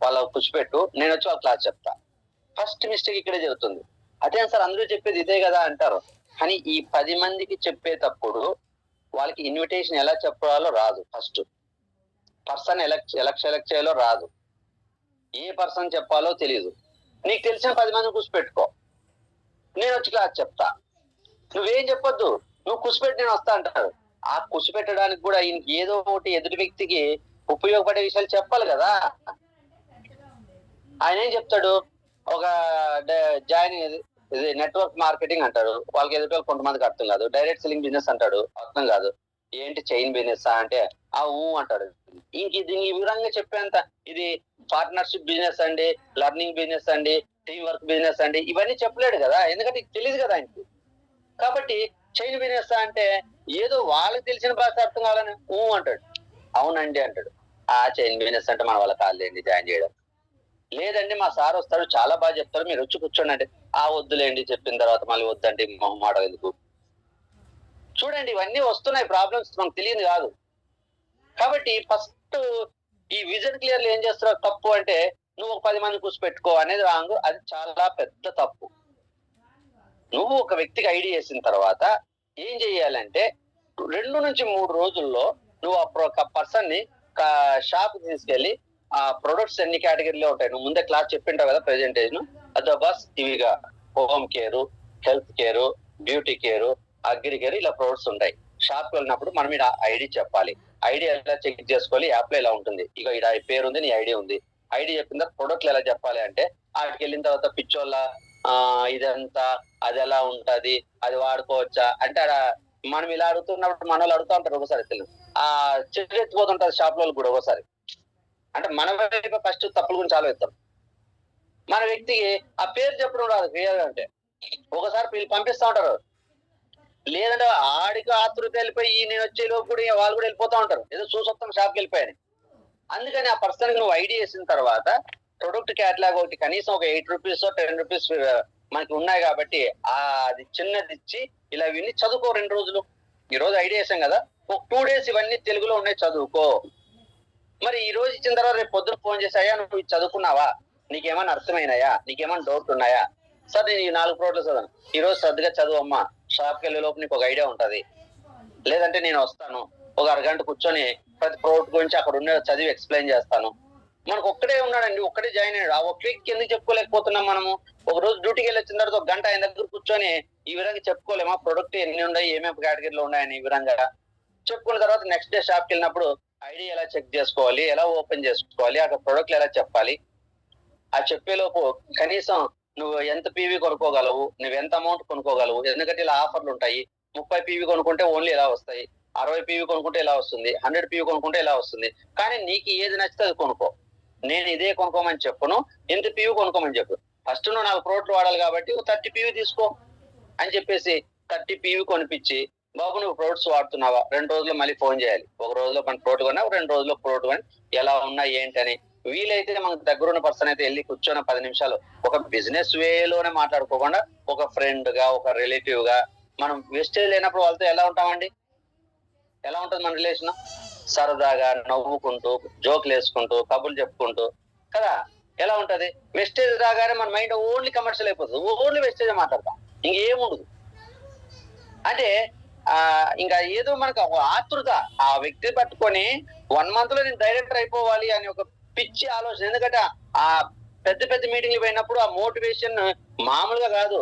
వాళ్ళకు పుచ్చిపెట్టు, నేను వచ్చి వాళ్ళ క్లాస్ చెప్తా. ఫస్ట్ మిస్టేక్ ఇక్కడే జరుగుతుంది. అదే సార్ అందరూ చెప్పేది ఇదే కదా అంటారు. కానీ ఈ 10 మందికి చెప్పేటప్పుడు వాళ్ళకి ఇన్విటేషన్ ఎలా చెప్పాలో రాదు, ఫస్ట్ పర్సన్ సెలెక్ట్ చేయాలో రాదు, ఏ పర్సన్ చెప్పాలో తెలియదు. నీకు తెలిసిన 10 మందిని కూర్చిపెట్టుకో, నేను వచ్చి క్లాస్ చెప్తా. నువ్వేం చెప్పొద్దు, నువ్వు కూర్చిపెట్టి నేను వస్తా అంటారు. ఆ కూర్చిపెట్టడానికి కూడా ఏదో ఒకటి ఎదుటి వ్యక్తికి ఉపయోగపడే విషయాలు చెప్పాలి కదా. ఆయన ఏం చెప్తాడు, ఒక జాయిన్ ఇది నెట్వర్క్ మార్కెటింగ్ అంటాడు, వాళ్ళకి ఎదుటి కొంతమందికి అర్థం కాదు. డైరెక్ట్ సెల్లింగ్ బిజినెస్ అంటాడు, అర్థం కాదు. ఏంటి చైన్ బిజినెస్ అంటే ఆ అంటాడు. దీనికి ఈ విధంగా చెప్పేంత ఇది పార్ట్నర్షిప్ బిజినెస్ అండి, లర్నింగ్ బిజినెస్ అండి, టీమ్ వర్క్ బిజినెస్ అండి, ఇవన్నీ చెప్పలేడు కదా, ఎందుకంటే తెలియదు కదా ఆయనకి. కాబట్టి చైన్ బిజినెస్ అంటే ఏదో వాళ్ళకి తెలిసిన భాష అర్థం కావాలని అంటాడు. అవునండి అంటాడు. ఆ చైన్ బిజినెస్ అంటే మన వాళ్ళ కాలేండి జాయిన్ చేయడం. లేదండి మా సార్ వస్తాడు, చాలా బాగా చెప్తారు, మీరు వచ్చి కూర్చోండి అంటే, ఆ వద్దులేండి, చెప్పిన తర్వాత మళ్ళీ వద్దండి మొహమాట ఎందుకు. చూడండి ఇవన్నీ వస్తున్నాయి ప్రాబ్లమ్స్, మనకు తెలియదు కాదు. కాబట్టి ఫస్ట్ ఈ విజన్ క్లియర్లు ఏం చేస్తున్నావు తప్పు అంటే, నువ్వు 10 మంది కూర్చిపెట్టుకో అనేది రాంగ్, అది చాలా పెద్ద తప్పు. నువ్వు ఒక వ్యక్తికి ఐడి చేసిన తర్వాత ఏం చెయ్యాలంటే 2 నుంచి 3 రోజుల్లో నువ్వు ఆ పర్సన్ ని షాప్ తీసుకెళ్లి ఆ ప్రొడక్ట్స్ ఎన్ని కేటగిరీలో ఉంటాయి, నువ్వు ముందే క్లాస్ చెప్పింటావు కదా ప్రెజెంటేషన్, అదో బస్ ఇవిగా home care, health care, beauty care, agri care, ఇలా ప్రొడక్ట్స్ ఉంటాయి. షాప్ కి వెళ్ళినప్పుడు మనం ఇక్కడ ఐడి చెప్పాలి. ఐడి ఎలా చెక్ చేసుకోవాలి, యాప్ లో ఎలా ఉంటుంది, ఇక ఇక్కడ పేరు ఉంది, నీ ఐడి ఉంది. ఐడి చెప్పిన తర్వాత ప్రొడక్ట్లు ఎలా చెప్పాలి అంటే, ఆడికి వెళ్ళిన తర్వాత పిచ్చోళ్ళ ఇదంతా అది ఎలా ఉంటది, అది వాడుకోవచ్చా అంటే, మనం ఇలా అడుగుతున్నప్పుడు మన వాళ్ళు అడుగుతా ఉంటారు ఒకసారి తెలియదు, ఆ చెట్టు ఎత్తిపోతుంటారు షాప్ లో కూడా ఒకసారి. అంటే మన వైపు ఫస్ట్ తప్పుల గురించి ఆలోచిస్తాం. మన వ్యక్తికి ఆ పేరు చెప్పడం రాదు క్లియర్ అంటే, ఒకసారి వీళ్ళు పంపిస్తా ఉంటారు, లేదంటే ఆడికి ఆతృత వెళ్ళిపోయి నేను వచ్చే లోపు కూడా వాళ్ళు కూడా వెళ్ళిపోతా ఉంటారు, ఏదో చూసొస్తాం షాప్కి వెళ్ళిపోయాని. అందుకని ఆ పర్సన్ కి నువ్వు ఐడి వేసిన తర్వాత ప్రొడక్ట్ క్యాటలాగ్ ఒకటి కనీసం ఒక 8 రూపీస్ 10 రూపీస్ మనకి ఉన్నాయి కాబట్టి అది చిన్నది ఇచ్చి ఇలా విని చదువుకో 2 రోజులు. ఈ రోజు ఐడియా వేసాం కదా, ఒక 2 days ఇవన్నీ తెలుగులో ఉన్నాయి చదువుకో. మరి ఈ రోజు ఇచ్చిన తర్వాత రేపు పొద్దున ఫోన్ చేసాయా, నువ్వు చదువుకున్నావా, నీకేమైనా అర్థమైనాయా, నీకేమైనా డౌట్ ఉన్నాయా, సార్ నేను ఈ 4 ప్రోడక్ట్లు చదవను, ఈ రోజు శ్రద్ధగా చదువు అమ్మా, షాప్కి వెళ్ళే లోపు నీకు ఒక ఐడియా ఉంటది. లేదంటే నేను వస్తాను, ఒక అరగంట కూర్చొని ప్రతి ప్రోడక్ట్ గురించి అక్కడ ఉన్న చదివి ఎక్స్ప్లెయిన్ చేస్తాను. మనకు ఒక్కడే ఉన్నాడండి, ఒక్కడే జాయిన్ అయ్యాడు, ఆ ఒక్క వ్యక్తికి ఎందుకు చెప్పుకోలేకపోతున్నాం మనము? ఒక రోజు డ్యూటీకి వెళ్ళి వచ్చిన తర్వాత 1 గంట ఆయన దగ్గర కూర్చొని ఈ విధంగా చెప్పుకోలేమా, ప్రొడక్ట్ ఎన్ని ఉన్నాయి, ఏమేమి కేటగిరీలో ఉన్నాయని ఈ విధంగా చెప్పుకున్న తర్వాత నెక్స్ట్ డే షాప్కి వెళ్ళినప్పుడు ఐడి ఎలా చెక్ చేసుకోవాలి, ఎలా ఓపెన్ చేసుకోవాలి, అక్కడ ప్రొడక్ట్లు ఎలా చెప్పాలి, ఆ చెప్పేలోపు కనీసం నువ్వు ఎంత పీవీ కొనుక్కోగలవు, నువ్వు ఎంత అమౌంట్ కొనుక్కోగలవు, ఎందుకంటే ఇలా ఆఫర్లు ఉంటాయి. 30 పీవీ కొనుక్కుంటే ఓన్లీ ఇలా వస్తాయి, 60 పీవీ కొనుక్కుంటే ఇలా వస్తుంది, 100 పీవీ కొనుక్కుంటే ఇలా వస్తుంది. కానీ నీకు ఏది నచ్చితే అది కొనుక్కో, నేను ఇదే కొనుక్కోమని చెప్పను, ఎంత పీవీ కొనుక్కోమని చెప్పు. ఫస్ట్ నువ్వు 4 ప్రోడక్ట్లు వాడాలి కాబట్టి 30 పీవీ తీసుకో అని చెప్పేసి 30 పీవీ కొనిపించి, బాబు నువ్వు ప్రొడక్ట్స్ వాడుతున్నావా, 2 రోజుల్లో మళ్ళీ ఫోన్ చేయాలి. ఒక రోజులో మన ప్రోడక్ట్ కొన్నా, 2 రోజుల్లో ప్రోడక్ట్ కొని ఎలా ఉన్నాయి ఏంటని. వీలైతే మనకు దగ్గరున్న పర్సన్ అయితే వెళ్ళి కూర్చొని 10 నిమిషాలు ఒక బిజినెస్ వేలోనే మాట్లాడుకోకుండా ఒక ఫ్రెండ్ గా, ఒక రిలేటివ్ గా, మనం వెస్టేజ్ లేనప్పుడు వాళ్ళతో ఎలా ఉంటామండి, ఎలా ఉంటుంది మన రిలేషన్? సరదాగా నవ్వుకుంటూ, జోకులు వేసుకుంటూ, కబుర్లు చెప్పుకుంటూ కదా ఎలా ఉంటది. వెస్టేజ్ రాగానే మన మైండ్ ఓన్లీ కమర్షియల్ అయిపోతుంది, ఓన్లీ వెస్టేజ్ మాట్లాడతాం, ఇంకేముండదు. అంటే ఇంకా ఏదో మనకు ఒక ఆతృత, ఆ వ్యక్తి పట్టుకొని 1 month లో నేను డైరెక్టర్ అయిపోవాలి అని ఒక పిచ్చి ఆలోచన. ఎందుకంటే ఆ పెద్ద పెద్ద మీటింగ్లు పోయినప్పుడు ఆ మోటివేషన్ మామూలుగా కాదు,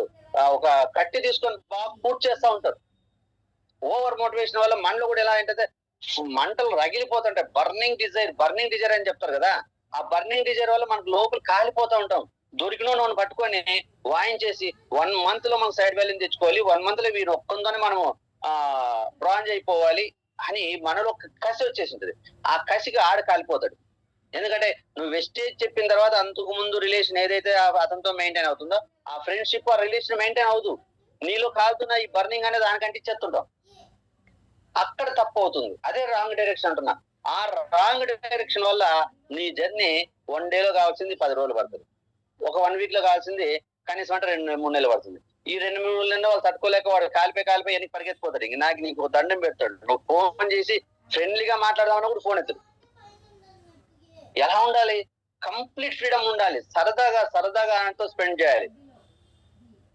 ఒక కట్టి తీసుకొని బాగా పూర్తి చేస్తా ఉంటారు. ఓవర్ మోటివేషన్ వల్ల మనలో కూడా ఎలా ఏంటంటే మంటలు రగిలిపోతుంటాయి. బర్నింగ్ డిజైర్ అని చెప్తారు కదా, ఆ బర్నింగ్ డిజైర్ వల్ల మనకు లోపల కాలిపోతూ ఉంటాం. దొరికిన నన్ను పట్టుకొని వాయించేసి 1 month లో మనం సైడ్ వాల్యూని తెచ్చుకోవాలి, 1 month లో వీరు ఒక్కంతోనే మనము బ్రాంజ్ అయిపోవాలి అని మనలో ఒక కసి వచ్చేసింటది. ఆ కసికి ఆడ కాలిపోతాడు. ఎందుకంటే నువ్వు వెస్టేజ్ చెప్పిన తర్వాత అంతకు ముందు రిలేషన్ ఏదైతే అతనితో మెయింటైన్ అవుతుందో ఆ ఫ్రెండ్షిప్ ఆ రిలేషన్ మెయింటైన్ అవుతూ నీలో కాలుతున్న ఈ బర్నింగ్ అనేది దానికంటే ఇచ్చేస్తుంటాం. అక్కడ తప్పు అవుతుంది. అదే రాంగ్ డైరెక్షన్ అంటున్నా. ఆ రాంగ్ డైరెక్షన్ వల్ల నీ జర్నీ 1 day లో కావాల్సింది 10 రోజులు పడుతుంది, ఒక 1 week లో కావాల్సింది కనీసం అంటే 2-3 నెలలు పడుతుంది. ఈ 2-3 నెలలు వాళ్ళు తట్టుకోలేక వాడు కాలిపోయి ఎన్ని పరిగెత్తిపోతాడు. ఇంక నీకు దండం పెడతాడు. నువ్వు ఫోన్ చేసి ఫ్రెండ్లీగా మాట్లాడదామన్నా కూడా ఫోన్ ఎత్తుడు. ఎలా ఉండాలి? కంప్లీట్ ఫ్రీడమ్ ఉండాలి. సరదాగా ఆయనతో స్పెండ్ చేయాలి.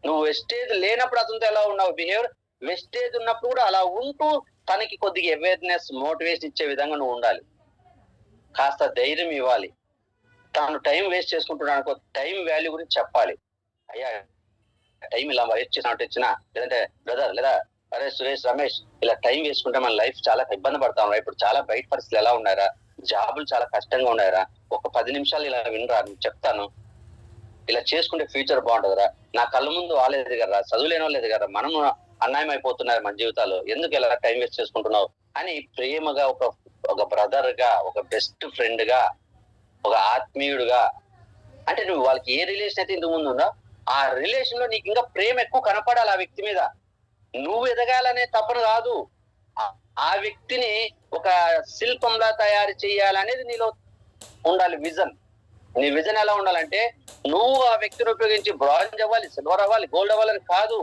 నువ్వు వెస్టేజ్ లేనప్పుడు అతనితో ఎలా ఉన్నావు బిహేవియర్, వెస్టేజ్ ఉన్నప్పుడు కూడా అలా ఉంటూ తనకి కొద్దిగా అవేర్నెస్, మోటివేషన్ ఇచ్చే విధంగా నువ్వు ఉండాలి. కాస్త ధైర్యం ఇవ్వాలి. తాను టైం వేస్ట్ చేసుకుంటున్నాను, టైం వాల్యూ గురించి చెప్పాలి. అయ్యా టైం ఇలా వేస్ట్ చేసినట్టు ఇచ్చినా, లేదంటే బ్రదర్ లేదా అరే సురేష్, రమేష్ ఇలా టైం వేసుకుంటే మన లైఫ్ చాలా ఇబ్బంది పడతాం. ఇప్పుడు చాలా బయట పరిస్థితులు ఎలా ఉన్నారా, జాబులు చాలా కష్టంగా ఉన్నాయరా, ఒక 10 నిమిషాలు ఇలా వినరా, చెప్తాను, ఇలా చేసుకుంటే ఫ్యూచర్ బాగుంటుందిరా, నా కళ్ళ ముందు వాళ్ళేది కదా, చదువులేనో లేదు కదా, మనం అన్యాయం అయిపోతున్నారు మన జీవితాలు, ఎందుకు ఇలా టైం వేస్ట్ చేసుకుంటున్నావు అని ప్రేమగా ఒక బ్రదర్ గా, ఒక బెస్ట్ ఫ్రెండ్ గా, ఒక ఆత్మీయుడుగా, అంటే నువ్వు వాళ్ళకి ఏ రిలేషన్ అయితే ఇంతకు ముందు ఉందో ఆ రిలేషన్ లో నీకు ఇంకా ప్రేమ ఎక్కువ కనపడాలి. ఆ వ్యక్తి మీద నువ్వు ఎదగాలనే తపన కాదు, ఆ వ్యక్తిని ఒక శిల్పంలా తయారు చేయాలనేది నీలో ఉండాలి విజన్. నీ విజన్ ఎలా ఉండాలంటే నువ్వు ఆ వ్యక్తిని ఉపయోగించి బ్రాంజ్ అవ్వాలి, సిల్వర్ అవ్వాలి, గోల్డ్ అవ్వాలని కాదు.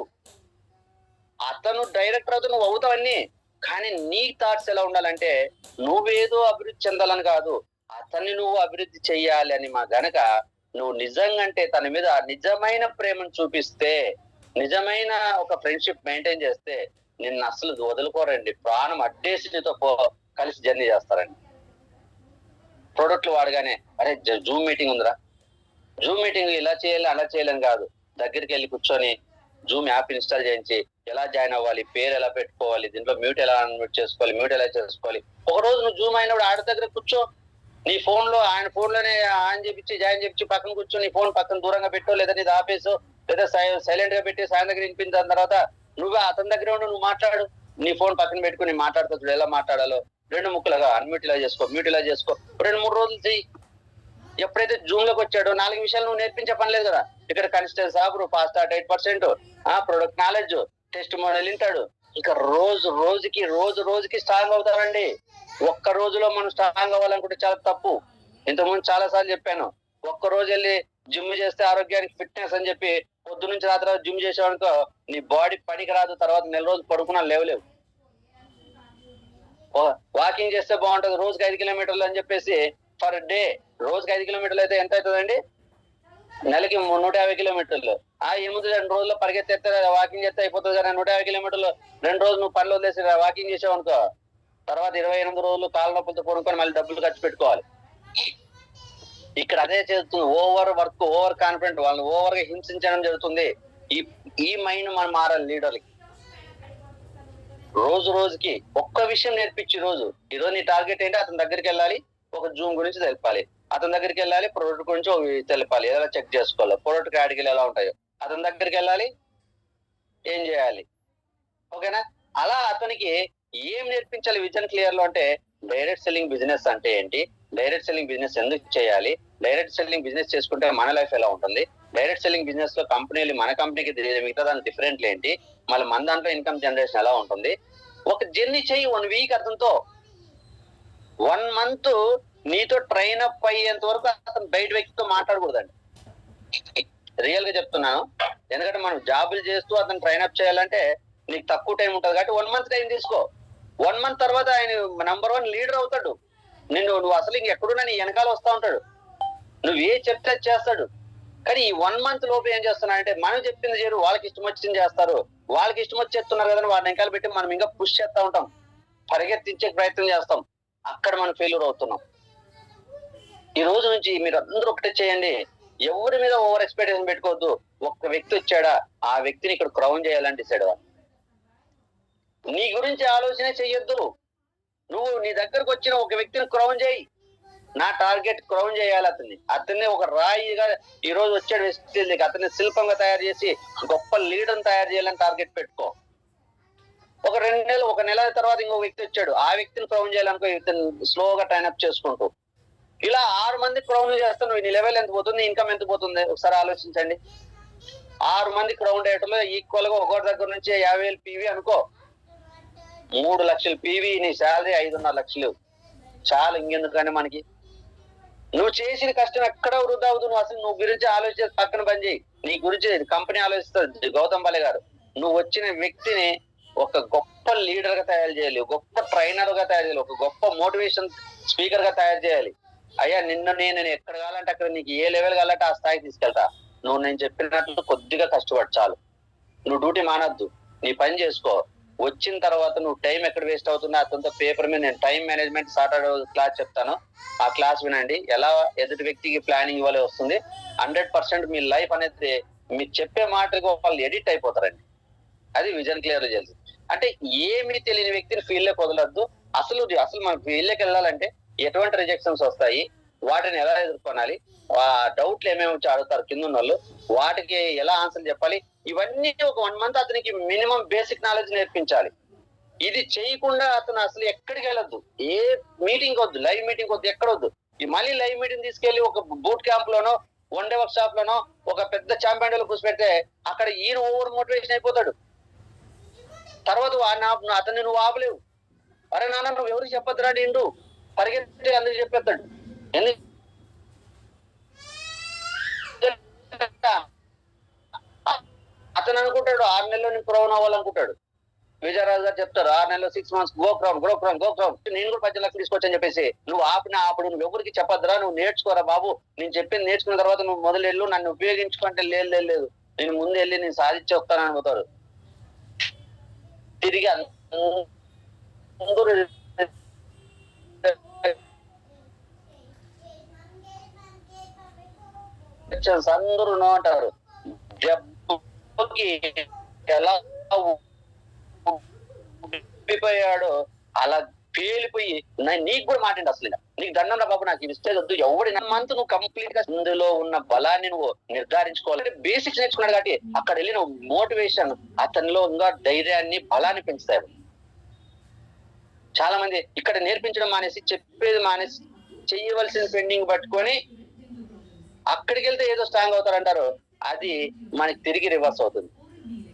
అతను డైరెక్టర్ అవుతూ నువ్వు అవుతావన్నీ, కానీ నీ థాట్స్ ఎలా ఉండాలంటే నువ్వేదో అభివృద్ధి చెందాలని కాదు, అతన్ని నువ్వు అభివృద్ధి చెయ్యాలి అని మా గనక నువ్వు నిజంగా అంటే తన మీద నిజమైన ప్రేమను చూపిస్తే, నిజమైన ఒక ఫ్రెండ్షిప్ మెయింటైన్ చేస్తే నిన్ను అసలు వదులుకోరండి. ప్రాణం అడ్డేసి నీతో కలిసి జర్నీ చేస్తారండి. ప్రోడక్ట్లు వాడగానే అరే జూమ్ మీటింగ్ ఉందిరా, జూమ్ మీటింగ్ ఇలా చేయాలి అలా చేయాలని కాదు, దగ్గరికి వెళ్ళి కూర్చొని జూమ్ యాప్ ఇన్స్టాల్ చేయించి ఎలా జాయిన్ అవ్వాలి, పేరు ఎలా పెట్టుకోవాలి, దీంట్లో మ్యూట్ ఎలా అన్మ్యూట్ చేసుకోవాలి, మ్యూట్ ఎలా చేసుకోవాలి. ఒక రోజు నువ్వు జూమ్ అయినప్పుడు ఆడ దగ్గర కూర్చో, నీ ఫోన్ లో ఆయన ఫోన్ లోనే ఆన్ చేపించి జాయిన్ చేపించి పక్కన కూర్చో, నీ ఫోన్ పక్కన దూరంగా పెట్టో, లేదా నీది ఆపేసో, లేదా సైలెంట్ గా పెట్టి సాయం దగ్గర వినిపించిన తర్వాత నువ్వు అతని దగ్గర ఉండి నువ్వు మాట్లాడు. నీ ఫోన్ పక్కన పెట్టుకుని మాట్లాడుతూ ఎలా మాట్లాడాలో 2 ముక్కలుగా అన్మ్యూట్ ఇలా చేసుకో, మ్యూట్ ఇలా చేసుకో, 2-3 రోజులు చెయ్యి. ఎప్పుడైతే జూమ్ లోకి వచ్చాడో 4 విషయాలు నువ్వు నేర్పించే పని లేదు కదా. ఇక్కడ consistence of fast 8%, product knowledge, test model వింటాడు. ఇంకా రోజుకి స్ట్రాంగ్ అవుతారండి. ఒక్క రోజులో మనం స్ట్రాంగ్ అవ్వాలనుకుంటే చాలా తప్పు. ఇంతకుముందు చాలా సార్లు చెప్పాను, ఒక్క రోజు వెళ్ళి జిమ్ చేస్తే ఆరోగ్యానికి ఫిట్నెస్ అని చెప్పి పొద్దు నుంచి రాత్రి జిమ్ చేసేవాడికో నీ బాడీ పనికి రాదు, తర్వాత 1 నెల రోజులు పడుకున్నా లేవలేవు. వాకింగ్ చేస్తే బాగుంటది, రోజుకి 5 కిలోమీటర్లు అని చెప్పేసి పర్ డే, రోజుకి 5 కిలోమీటర్లు అయితే ఎంత అవుతుందండి, నెలకి 150 కిలోమీటర్లు. ఏముంది 2 రోజుల్లో పరిగెత్తే వాకింగ్ చేస్తే అయిపోతుంది కదా. 150 కిలోమీటర్లు 2 రోజులు నువ్వు పనులు వదిలేసి వాకింగ్ చేసావు అనుకో, తర్వాత 28 రోజులు కాళ్ళ నొప్పులతో కొనుక్కొని మళ్ళీ డబ్బులు ఖర్చు పెట్టుకోవాలి. ఇక్కడ అదే చేస్తుంది, ఓవర్ వర్క్, ఓవర్ కాన్ఫిడెంట్, వాళ్ళని ఓవర్ గా హింసించడం జరుగుతుంది. ఈ మైండ్ మనం మారాలి లీడర్లకి. రోజుకి ఒక్క విషయం నేర్పించి, ఈరోజు నీ టార్గెట్ ఏంటి, అతని దగ్గరికి వెళ్ళాలి, ఒక జూమ్ గురించి తెలపాలి, అతని దగ్గరికి వెళ్ళాలి, ప్రొడక్ట్ గురించి తెలపాలి, ఎలా చెక్ చేసుకోవాలి, ప్రొడక్ట్ కేటగిరీలు ఎలా ఉంటాయో అతని దగ్గరికి వెళ్ళాలి, ఏం చేయాలి, ఓకేనా. అలా అతనికి ఏం నేర్పించాలి విజన్ క్లియర్ లో అంటే, డైరెక్ట్ సెల్లింగ్ బిజినెస్ అంటే ఏంటి, డైరెక్ట్ సెల్లింగ్ బిజినెస్ ఎందుకు చేయాలి, డైరెక్ట్ సెల్లింగ్ బిజినెస్ చేసుకుంటే మన లైఫ్ ఎలా ఉంటుంది, డైరెక్ట్ సెల్లింగ్ బిజినెస్ లో కంపెనీలు మన కంపెనీకి మిగతా దాని డిఫరెంట్లు ఏంటి, మళ్ళీ మన దాంట్లో ఇన్కమ్ జనరేషన్ ఎలా ఉంటుంది. ఒక జర్నీ చెయ్యి 1 week అతనితో, 1 month నీతో ట్రైన్ అప్ అయ్యేంత వరకు అతను బయట వ్యక్తితో మాట్లాడకూడదండి. రియల్ గా చెప్తున్నాను, ఎందుకంటే మనం జాబులు చేస్తూ అతను ట్రైన్ అప్ చేయాలంటే నీకు తక్కువ టైం ఉంటుంది కాబట్టి 1 month టైం తీసుకో. 1 month తర్వాత ఆయన నంబర్ 1 లీడర్ అవుతాడు. నువ్వు అసలు ఇంకెక్కడున్నా నీ వెనకాల వస్తా ఉంటాడు, నువ్వు ఏ చెప్తే చేస్తాడు. కానీ ఈ 1 month లోపు ఏం చేస్తున్నారంటే మనం చెప్పింది చేయరు, వాళ్ళకి ఇష్టం వచ్చింది చేస్తారు. వాళ్ళకి ఇష్టం వచ్చి చేస్తున్నారు కదా వాడిని వెనకాల పెట్టి మనం ఇంకా పుష్ చేస్తూ ఉంటాం, పరిగెత్తించే ప్రయత్నం చేస్తాం. అక్కడ మనం ఫెయిల్యూర్ అవుతున్నాం. ఈ రోజు నుంచి మీరు అందరూ ఒకటే చేయండి, ఎవరి మీద ఓవర్ ఎక్స్పెక్టేషన్ పెట్టుకోవద్దు. ఒక్క వ్యక్తి వచ్చాడా, ఆ వ్యక్తిని ఇక్కడ క్రౌన్ చేయాలని డిసైడ్ అవ్వాలి. నీ గురించి ఆలోచన చెయ్యొద్దు. నువ్వు నీ దగ్గరకు వచ్చిన ఒక వ్యక్తిని క్రౌన్ చేయి. నా టార్గెట్ క్రౌన్ చేయాలి అతన్ని ఒక రాయిగా ఈ రోజు వచ్చాడు వ్యక్తి, అతన్ని శిల్పంగా తయారు చేసి గొప్ప లీడర్ని తయారు చేయాలని టార్గెట్ పెట్టుకో. ఒక 2 నెలలు, 1 నెల తర్వాత ఇంకో వ్యక్తి వచ్చాడు, ఆ వ్యక్తిని క్రౌన్ చేయాలనుకో. వ్యక్తిని స్లోగా టైనప్ చేసుకుంటూ ఇలా 6 మంది క్రౌన్ చేస్తాను. నీ లెవెల్ ఎంత పోతుంది, ఇన్కమ్ ఎంత పోతుంది ఒకసారి ఆలోచించండి. 6 మంది క్రౌన్ చేయటంలో ఈక్వల్ గా ఒకటి దగ్గర నుంచి 50,000 పీవీ అనుకో, 3 లక్షలు పీవీ, నీ శాలరీ 5.5 లక్షలు చాలు. ఇంకెందుకని మనకి నువ్వు చేసిన కష్టం ఎక్కడ వృధా అవుతుంది. నువ్వు అసలు నువ్వు గురించి ఆలోచించి పక్కన పని చేయి. నీ గురించి కంపెనీ ఆలోచిస్తుంది. గౌతమ్ బాలే గారు, నువ్వు వచ్చిన వ్యక్తిని ఒక గొప్ప లీడర్ గా తయారు చేయాలి, గొప్ప ట్రైనర్ గా తయారు చేయాలి, ఒక గొప్ప మోటివేషన్ స్పీకర్ గా తయారు చేయాలి. అయ్యా నేను ఎక్కడ కావాలంటే అక్కడ, నీకు ఏ లెవెల్ కావాలంటే ఆ స్థాయికి తీసుకెళ్తా. నువ్వు నేను చెప్పినట్లు కొద్దిగా కష్టపడు చాలు. నువ్వు డ్యూటీ మానద్దు, నీ పని చేసుకో. వచ్చిన తర్వాత నువ్వు టైం ఎక్కడ వేస్ట్ అవుతుందో అతనితో పేపర్ మీద నేను టైం మేనేజ్మెంట్ సాటర్డే క్లాస్ చెప్తాను, ఆ క్లాస్ వినండి. ఎలా ఎదుటి వ్యక్తికి ప్లానింగ్ ఇవ్వాలి వస్తుంది. 100% మీ లైఫ్ అనేది మీరు చెప్పే మాటకి వాళ్ళు ఎడిట్ అయిపోతారండి. అది విజన్ క్లియర్ చేయాలి. అంటే ఏమీ తెలియని వ్యక్తిని ఫీల్డ్ లోకి వదలొద్దు. అసలు మన ఫీల్డ్ లోకి వెళ్ళాలంటే ఎటువంటి రిజెక్షన్స్ వస్తాయి, వాటిని ఎలా ఎదుర్కొనాలి, ఆ డౌట్లు ఏమేమి వచ్చి అడుగుతారు కింద ఉన్న వాళ్ళు, వాటికి ఎలా ఆన్సర్ చెప్పాలి, ఇవన్నీ ఒక 1 month అతనికి మినిమం బేసిక్ నాలెడ్జ్ నేర్పించాలి. ఇది చేయకుండా అతను అసలు ఎక్కడికి వెళ్ళొద్దు. ఏ మీటింగ్ వద్దు, లైవ్ మీటింగ్ వద్దు, ఎక్కడొద్దు. మళ్ళీ లైవ్ మీటింగ్ తీసుకెళ్లి ఒక బూట్ క్యాంప్ లోనో, 1 day వర్క్ షాప్ లోనో, ఒక పెద్ద ఛాంపియన్ లో కూర్చోబెడితే అక్కడ ఈయన ఓవర్ మోటివేషన్ అయిపోతాడు. తర్వాత అతన్ని నువ్వు ఆపలేవు. అరే నాన్న నువ్వు ఎవరికి చెప్పొద్దురా, నిండు పరిగెత్తి అందరికి చెప్పేస్తాడు. ఎందుకు అతను అనుకుంటాడు 6 నెలల్లో నేను క్రౌన్ అవ్వాలనుకుంటాడు. విజయరాజు గారు చెప్తారు 6 నెలల్లో 6 months గో క్రౌన్. నేను కూడా 10 లక్షలు తీసుకొచ్చని చెప్పేసి నువ్వు ఆపుడు నువ్వు ఎవరికి చెప్పొద్దురా, నువ్వు నేర్చుకోరా బాబు. నేను చెప్పింది నేర్చుకున్న తర్వాత నువ్వు మొదలు వెళ్ళు, నన్ను ఉపయోగించుకుంటే లేదు నేను ముందు వెళ్ళి నేను సాధించి వస్తానని అనుకుంటారు. తిరిగి అందరూ నో అంటారు. దెబ్బకి ఎలా ఊడిపోయాడో అలా పేలిపోయి నీకు కూడా మాట్లాడి అసలు నీకు దండం రా బాబు, నాకు ఇస్తే వద్దు. ఎవడి మంత్ నువ్వు కంప్లీట్ గా ఇందులో ఉన్న బలాన్ని నువ్వు నిర్ధారించుకోవాలి. బేసిక్స్ నేర్చుకున్నాడు కాబట్టి అక్కడ వెళ్ళిన మోటివేషన్ అతనిలో ఇంకా ధైర్యాన్ని, బలాన్ని పెంచుతాయి. చాలా మంది ఇక్కడ నేర్పించడం మానేసి, చెప్పేది మానేసి, చెయ్యవలసిన పెండింగ్ పట్టుకొని అక్కడికి వెళ్తే ఏదో స్ట్రాంగ్ అవుతారంటారు. అది మనకి తిరిగి రివర్స్ అవుతుంది.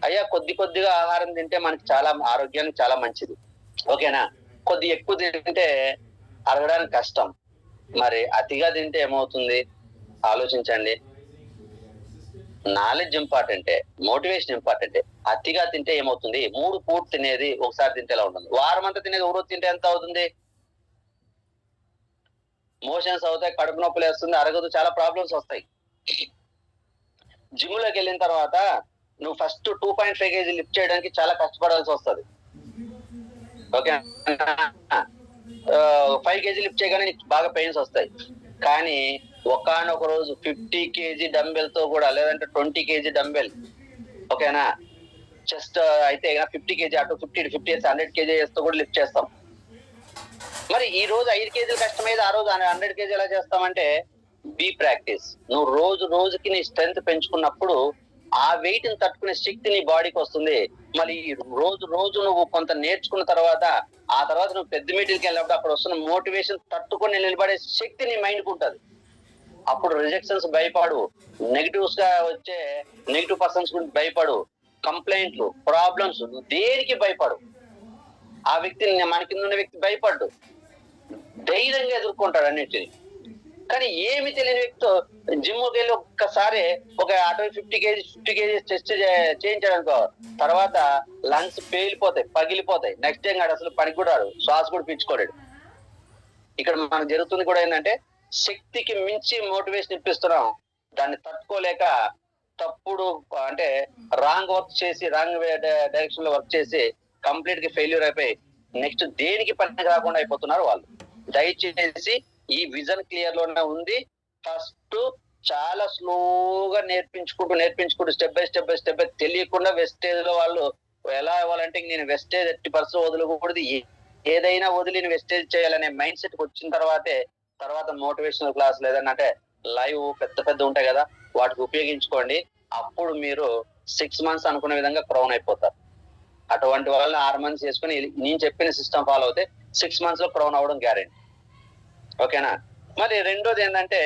అయ్యా కొద్దిగా ఆహారం తింటే మనకి చాలా ఆరోగ్యానికి చాలా మంచిది, ఓకేనా. కొద్ది ఎక్కువ తింటే అరగడానికి కష్టం. మరి అతిగా తింటే ఏమవుతుంది ఆలోచించండి. నాలెడ్జ్ ఇంపార్టెంటే, మోటివేషన్ ఇంపార్టెంటే. అతిగా తింటే ఏమవుతుంది, 3 పూట తినేది ఒకసారి తింటే ఎలా ఉంటుంది, వారం అంతా తినేది ఒక రోజు తింటే ఎంత అవుతుంది. మోషన్స్ అవుతాయి, కడుపు నొప్పులు వేస్తుంది, అరగదు, చాలా ప్రాబ్లమ్స్ వస్తాయి. జిమ్ లోకి వెళ్ళిన తర్వాత నువ్వు ఫస్ట్ 2.5 kg లిఫ్ట్ చేయడానికి చాలా కష్టపడాల్సి వస్తుంది, ఓకే. 5 kg లిఫ్ట్ చేయగానే నీకు బాగా పెయిన్స్ వస్తాయి. కానీ ఒకానొక రోజు 50 kg డంబెల్ తో కూడా, లేదంటే 20 kg డంబెల్, ఓకేనా, చెస్ట్ అయితే 50 kg అటు 50 100 kg తో కూడా లిఫ్ట్ చేస్తాం. మరి ఈ రోజు 5 kg కష్టమైంది, ఆ రోజు 100 kg ఎలా చేస్తామంటే బీ ప్రాక్టీస్. నువ్వు రోజుకి నీ స్ట్రెంత్ పెంచుకున్నప్పుడు ఆ వెయిట్ ని తట్టుకునే శక్తి నీ బాడీకి వస్తుంది. మళ్ళీ రోజు నువ్వు కొంత నేర్చుకున్న తర్వాత, ఆ తర్వాత నువ్వు పెద్ద మీటింగ్కి వెళ్ళినప్పుడు అక్కడ వస్తున్న మోటివేషన్ తట్టుకొని నిలబడే శక్తి నీ మైండ్కి ఉంటుంది. అప్పుడు రిజెక్షన్స్ భయపడు, నెగిటివ్స్ గా వచ్చే నెగిటివ్ పర్సన్స్ గురించి భయపడు, కంప్లైంట్లు, ప్రాబ్లమ్స్ దేనికి భయపడు. ఆ వ్యక్తిని మన కింద ఉన్న వ్యక్తి భయపడ్డు, ధైర్యంగా ఎదుర్కొంటాడు అన్నింటినీ. కానీ ఏమి తెలియని వ్యక్తితో జిమ్కి వెళ్ళి ఒక్కసారి ఒక 50 kg టెస్ట్ చేయించాడు అనుకో, తర్వాత లంగ్స్ పేలిపోతాయి, పగిలిపోతాయి. నెక్స్ట్ టైం అసలు పనికి కూడా రాడు, శ్వాస కూడా పీల్చుకోలేడు. ఇక్కడ మనకు జరుగుతుంది కూడా ఏంటంటే శక్తికి మించి మోటివేషన్ ఇప్పిస్తున్నాం, దాన్ని తట్టుకోలేక తప్పుడు అంటే రాంగ్ వర్క్ చేసి రాంగ్ డైరెక్షన్ లో వర్క్ చేసి కంప్లీట్ గా ఫెయిల్యూర్ అయిపోయి నెక్స్ట్ దేనికి పని రాకుండా అయిపోతున్నారు వాళ్ళు. దయచేసి ఈ విజన్ క్లియర్ లోనే ఉంది. ఫస్ట్ చాలా స్లోగా నేర్పించుకుంటూ స్టెప్ బై స్టెప్ తెలియకుండా వెస్టేజ్ లో వాళ్ళు ఎలా అవ్వాలంటే నేను వెస్టేజ్ 30% వదలకూడదు, ఏదైనా వదిలి వెస్టేజ్ చేయాలనే మైండ్ సెట్ వచ్చిన తర్వాత మోటివేషనల్ క్లాస్ లేదంటే లైవ్ పెద్ద ఉంటాయి కదా, వాటికి ఉపయోగించుకోండి. అప్పుడు మీరు 6 months అనుకునే విధంగా క్రౌన్ అయిపోతారు. అటువంటి వాళ్ళని 6 months చేసుకుని నేను చెప్పిన సిస్టమ్ ఫాలో అవుతే 6 months లో క్రౌన్ అవ్వడం గ్యారెంటీ. ఓకేనా? మరి రెండోది ఏంటంటే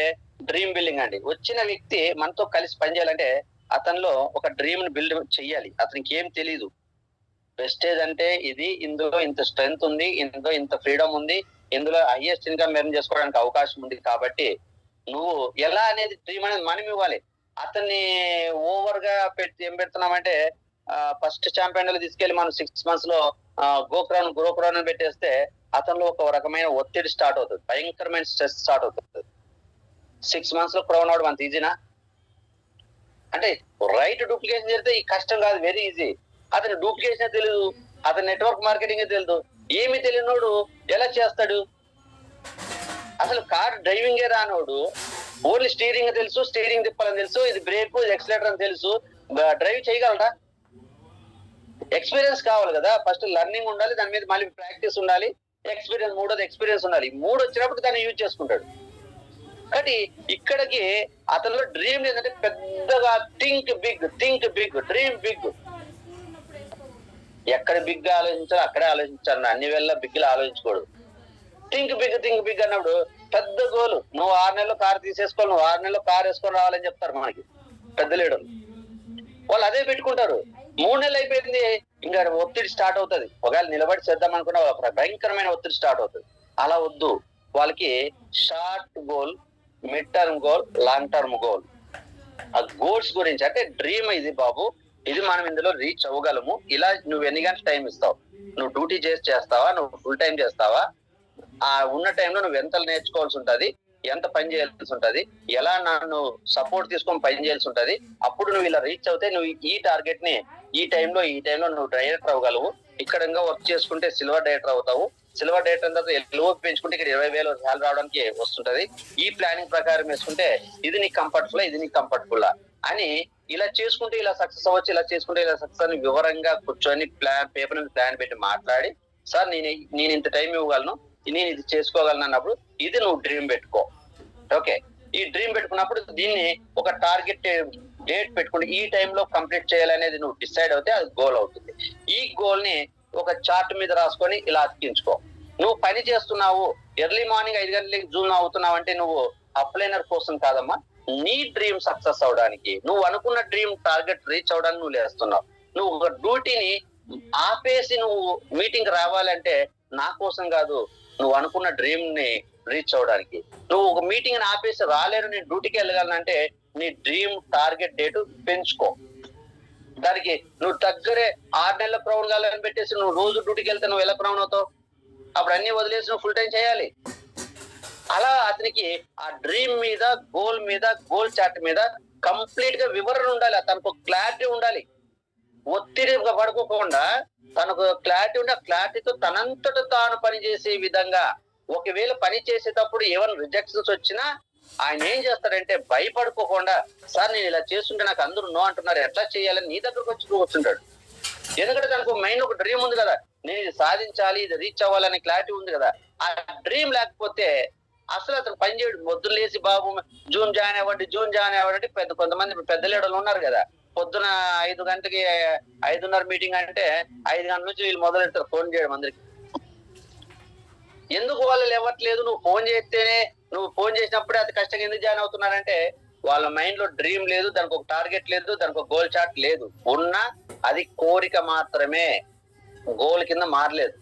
డ్రీమ్ బిల్డింగ్ అండి. వచ్చిన వ్యక్తి మనతో కలిసి పనిచేయాలంటే అతనిలో ఒక డ్రీమ్ ని బిల్డ్ చెయ్యాలి. అతనికి ఏం తెలీదు. వెస్టేజ్ అంటే ఇది, ఇందులో ఇంత స్ట్రెంగ్త్ ఉంది, ఇందులో ఇంత ఫ్రీడమ్ ఉంది, ఇందులో హైయెస్ట్ ఇన్కమ్ ఎర్న్ చేసుకోవడానికి అవకాశం ఉంది. కాబట్టి నువ్వు ఎలా అనేది డ్రీమ్ అనేది మనం ఇవ్వాలి. అతన్ని ఓవర్ గా ఏం పెడుతున్నామంటే ఫస్ట్ ఛాంపియన్ లో తీసుకెళ్లి మనం 6 months లో గోక్రౌన్ పెట్టేస్తే అతనిలో ఒక రకమైన ఒత్తిడి స్టార్ట్ అవుతుంది, భయంకరమైన స్ట్రెస్ స్టార్ట్ అవుతుంది. 6 months లో క్రౌన్ అవడం అంత ఈజీనా? అంటే రైట్ డూప్లికేషన్ చేస్తే ఈ కష్టం కాదు, వెరీ ఈజీ. అతని డూప్లికేషన్ తెలియదు, అతని నెట్వర్క్ మార్కెటింగ్ తెలియదు, ఏమి తెలియనోడు ఎలా చేస్తాడు? అసలు కార్ డ్రైవింగే రానోడు ఓన్లీ స్టీరింగ్ తెలుసు, స్టీరింగ్ తిప్పాలని తెలుసు, ఇది బ్రేక్ ఇది ఎక్సలేటర్ అని తెలుసు, డ్రైవ్ చేయగలరా? ఎక్స్పీరియన్స్ కావాలి కదా. ఫస్ట్ లర్నింగ్ ఉండాలి, దాని మీద మళ్ళీ ప్రాక్టీస్ ఉండాలి, ఎక్స్పీరియన్స్, మూడోది ఎక్స్పీరియన్స్ ఉండాలి. 3 వచ్చినప్పుడు దాన్ని యూజ్ చేసుకుంటాడు. కానీ ఇక్కడికి అతనిలో డ్రీమ్ ఏంటంటే పెద్దగా థింక్ బిగ్, డ్రీమ్ బిగ్. ఎక్కడ బిగ్ ఆలోచించాలో అక్కడే ఆలోచించాలి, అన్ని వేళ బిగ్ ఆలోచించకూడదు. థింక్ బిగ్ అన్నప్పుడు పెద్ద గోలు. నువ్వు 6 నెలల్లో కారు తీసేసుకోవాలి, నువ్వు 6 నెలల్లో కారు వేసుకొని రావాలని చెప్తారు మనకి పెద్ద లీడర్లు. వాళ్ళు అదే పెట్టుకుంటారు. 3 నెలలు అయిపోయింది, ఇంకా ఒత్తిడి స్టార్ట్ అవుతుంది. ఒకవేళ నిలబడి చేద్దాం అనుకున్న భయంకరమైన ఒత్తిడి స్టార్ట్ అవుతుంది. అలా వద్దు. వాళ్ళకి short goal, mid term goal, long term goal. ఆ గోల్స్ గురించి అంటే డ్రీమ్ ఇది బాబు, ఇది మనం ఇందులో రీచ్ అవ్వగలము. ఇలా నువ్వు ఎన్ని గంటలు టైం ఇస్తావు, నువ్వు డ్యూటీ చేస్తావా, నువ్వు ఫుల్ టైం చేస్తావా, ఆ ఉన్న టైంలో నువ్వు ఎంత నేర్చుకోవాల్సి ఉంటది, ఎంత పని చేయాల్సి ఉంటది, ఎలా నన్ను సపోర్ట్ తీసుకొని పని చేయాల్సి ఉంటది. అప్పుడు నువ్వు ఇలా రీచ్ అవుతే నువ్వు ఈ టార్గెట్ ని ఈ టైంలో నువ్వు డైరెక్టర్ అవ్వగలవు. ఇక్కడ వర్క్ చేసుకుంటే సిల్వర్ డైరెక్టర్ అవుతావు. సిల్వర్ డైరెక్టర్ తర్వాత ఎల్లో పెంచుకుంటే ఇక్కడ 20,000 శాలరీ రావడానికి వస్తుంటది. ఈ ప్లానింగ్ ప్రకారం వేసుకుంటే ఇది నీకు కంఫర్టబుల్, ఇది నీకు కంఫర్టబుల్ అని ఇలా చేసుకుంటే ఇలా సక్సెస్ అవ్వచ్చు, ఇలా చేసుకుంటే ఇలా సక్సెస్ అని వివరంగా కూర్చొని పేపర్ మీద ప్లాన్ పెట్టి మాట్లాడి, సార్ నేను ఇంత టైం ఇవ్వగలను, నేను ఇది చేసుకోగలను అన్నప్పుడు ఇది నువ్వు డ్రీమ్ పెట్టుకో. ఓకే, ఈ డ్రీమ్ పెట్టుకున్నప్పుడు దీన్ని ఒక టార్గెట్ డేట్ పెట్టుకుంటే ఈ టైంలో కంప్లీట్ చేయాలనేది నువ్వు డిసైడ్ అవుతే అది గోల్ అవుతుంది. ఈ గోల్ ని ఒక చార్ట్ మీద రాసుకొని ఇలా అతికించుకో. నువ్వు పని చేస్తున్నావు, ఎర్లీ మార్నింగ్ 5 గంటలకి జూమ్ అవుతున్నావు అంటే నువ్వు అప్లైనర్ కోసం కాదమ్మా, నీ డ్రీమ్ సక్సెస్ అవడానికి, నువ్వు అనుకున్న డ్రీమ్ టార్గెట్ రీచ్ అవడానికి నువ్వు లేస్తున్నావు. నువ్వు ఒక డ్యూటీని ఆపేసి నువ్వు మీటింగ్ రావాలంటే నా కోసం కాదు, నువ్వు అనుకున్న డ్రీమ్ ని రీచ్ అవడానికి. నువ్వు ఒక మీటింగ్ ని ఆపేసి రాలేరు, నీ డ్యూటీకి వెళ్ళగలనంటే నీ డ్రీమ్ టార్గెట్ డేట్ పెంచుకో. దానికి నువ్వు దగ్గరే 6 నెలల క్రౌన్ కావాలని పెట్టేసి నువ్వు రోజు డ్యూటీకి వెళ్తే నువ్వు ఎలా క్రౌన్ అవుతావు? అప్పుడు అన్ని వదిలేసి నువ్వు ఫుల్ టైం చేయాలి. అలా అతనికి ఆ డ్రీమ్ మీద, గోల్ చార్ట్ మీద కంప్లీట్ గా వివరణ ఉండాలి, తనకు క్లారిటీ ఉండాలి. ఒత్తిడి పడుకోకుండా తనకు క్లారిటీ ఉంటే క్లారిటీతో తనంతట తాను పనిచేసే విధంగా. ఒకవేళ పని చేసేటప్పుడు ఏమైనా రిజెక్షన్స్ వచ్చినా ఆయన ఏం చేస్తాడంటే భయపడుకోకుండా, సార్ నేను ఇలా చేస్తుంటే నాకు అందరూ నో అంటున్నారు, ఎట్లా చేయాలని నీ దగ్గరకు వచ్చి కూర్చుంటాడు. ఎందుకంటే తనకు మైండ్ ఒక డ్రీమ్ ఉంది కదా, నేను ఇది సాధించాలి, ఇది రీచ్ అవ్వాలనే క్లారిటీ ఉంది కదా. ఆ డ్రీమ్ లేకపోతే అసలు అతను పని చేయడు. పొద్దున లేచి బాబు జూన్ జాయిన్ అవ్వండి కొంతమంది పెద్ద లీడర్లు ఉన్నారు కదా, పొద్దున 5 గంటలకి 5:30 మీటింగ్ అంటే 5 గంటల నుంచి వీళ్ళు మొదలెడతారు ఫోన్ చేయడం అందరికి. ఎందుకు వాళ్ళు లేవట్లేదు? నువ్వు ఫోన్ చేసినప్పుడే అతి కష్టంగా ఎందుకు జాయిన్ అవుతున్నారంటే వాళ్ళ మైండ్ లో డ్రీమ్ లేదు, దానికి ఒక టార్గెట్ లేదు, దానికి ఒక గోల్ చార్ట్ లేదు. ఉన్నా అది కోరిక మాత్రమే, గోల్ కింద మారలేదు.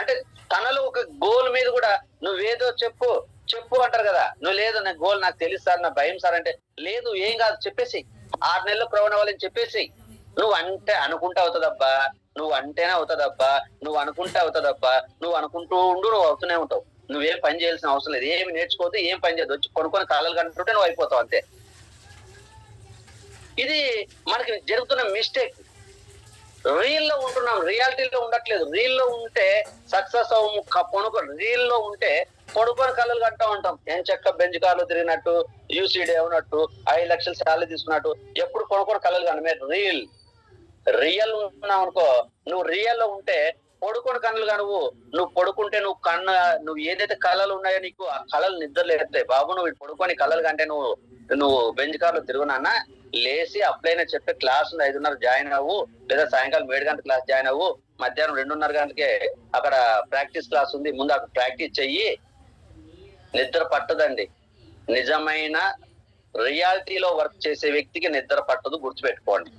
అంటే తనలో ఒక గోల్ మీద కూడా నువ్వేదో చెప్పు అంటారు కదా, నువ్వు లేదు నా గోల్ నాకు తెలుసు సార్, నా భయం సార్ అంటే, లేదు ఏం కాదు చెప్పేసి 6 నెలలు క్రౌన్ అవ్వాలని చెప్పేసి. నువ్వు అంటే అనుకుంటే అవుతుందబ్బా, నువ్వు అంటేనే అవుతుందబ్బా, నువ్వు అనుకుంటే అవుతుందబ్బా, నువ్వు అనుకుంటూ ఉండు, నువ్వు అవుతూనే ఉంటావు. నువ్వేం పని చేయాల్సిన అవసరం లేదు, ఏమి నేర్చుకోవద్దు, ఏం పని చేయదు, వచ్చి కొనుక్కొని కాలాలు కంటుంటే నువ్వు అయిపోతావు అంతే. ఇది మనకి జరుగుతున్న మిస్టేక్. రీల్ లో ఉంటున్నాం, రియాలిటీలో ఉండట్లేదు. రీల్ లో ఉంటే సక్సెస్ రీల్ లో ఉంటే పొడుకొని కళ్ళు కంటా ఉంటాం. ఏం చెక్క బెంచ్ కార్లు తిరిగినట్టు, యూసీడీ ఉన్నట్టు, 5 లక్షలు శాలరీ తీసుకున్నట్టు ఎప్పుడు కొనుక్కొని కళ్ళు కానీ. మీరు రియల్ ఉన్నావు అనుకో, నువ్వు రియల్ లో ఉంటే పొడుకొని కళ్ళుగా నువ్వు పడుకుంటే నువ్వు ఏదైతే కళలు ఉన్నాయో నీకు ఆ కళలు నిద్ర లేస్తాయి. బాబు నువ్వు పడుకొని కళలు కంటే నువ్వు బెంచ్ కార్లు తిరుగునా, లేచి అప్లైనా చెప్పే క్లాస్ 5:30 జాయిన్ అవ్వు, లేదా సాయంకాలం 7 గంటల క్లాస్ జాయిన్ అవ్వు, మధ్యాహ్నం 2:30 గంటలకే అక్కడ ప్రాక్టీస్ క్లాస్ ఉంది, ముందు అక్కడ ప్రాక్టీస్ చెయ్యి. నిద్ర పట్టదండి. నిజమైన రియాలిటీలో వర్క్ చేసే వ్యక్తికి నిద్ర పట్టదు, గుర్తుపెట్టుకోండి.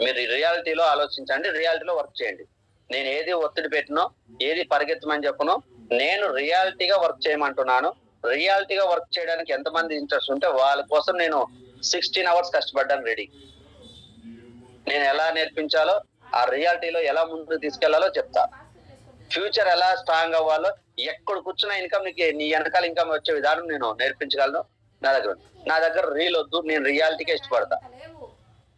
మీరు రియాలిటీలో ఆలోచించండి, రియాలిటీలో వర్క్ చేయండి. నేను ఏది ఒత్తిడి పెట్టినో, ఏది పరిగెత్తమని చెప్పను, నేను రియాలిటీగా వర్క్ చేయమంటున్నాను. రియాలిటీగా వర్క్ చేయడానికి ఎంతమంది ఇంట్రెస్ట్ ఉంటే వాళ్ళ కోసం నేను 16 hours కష్టపడ్డాను రెడీ. నేను ఎలా నేర్పించాలో, ఆ రియాలిటీలో ఎలా ముందుకు తీసుకెళ్లాలో చెప్తా. ఫ్యూచర్ ఎలా స్ట్రాంగ్ అవ్వాలో, ఎక్కడ కూర్చున్న ఇన్కమ్ నీ వెనకాల ఇన్కమ్ వచ్చే విధానం నేను నేర్పించగలను. నా దగ్గర రీల్ వద్దు, నేను రియాలిటీకే ఇష్టపడతా.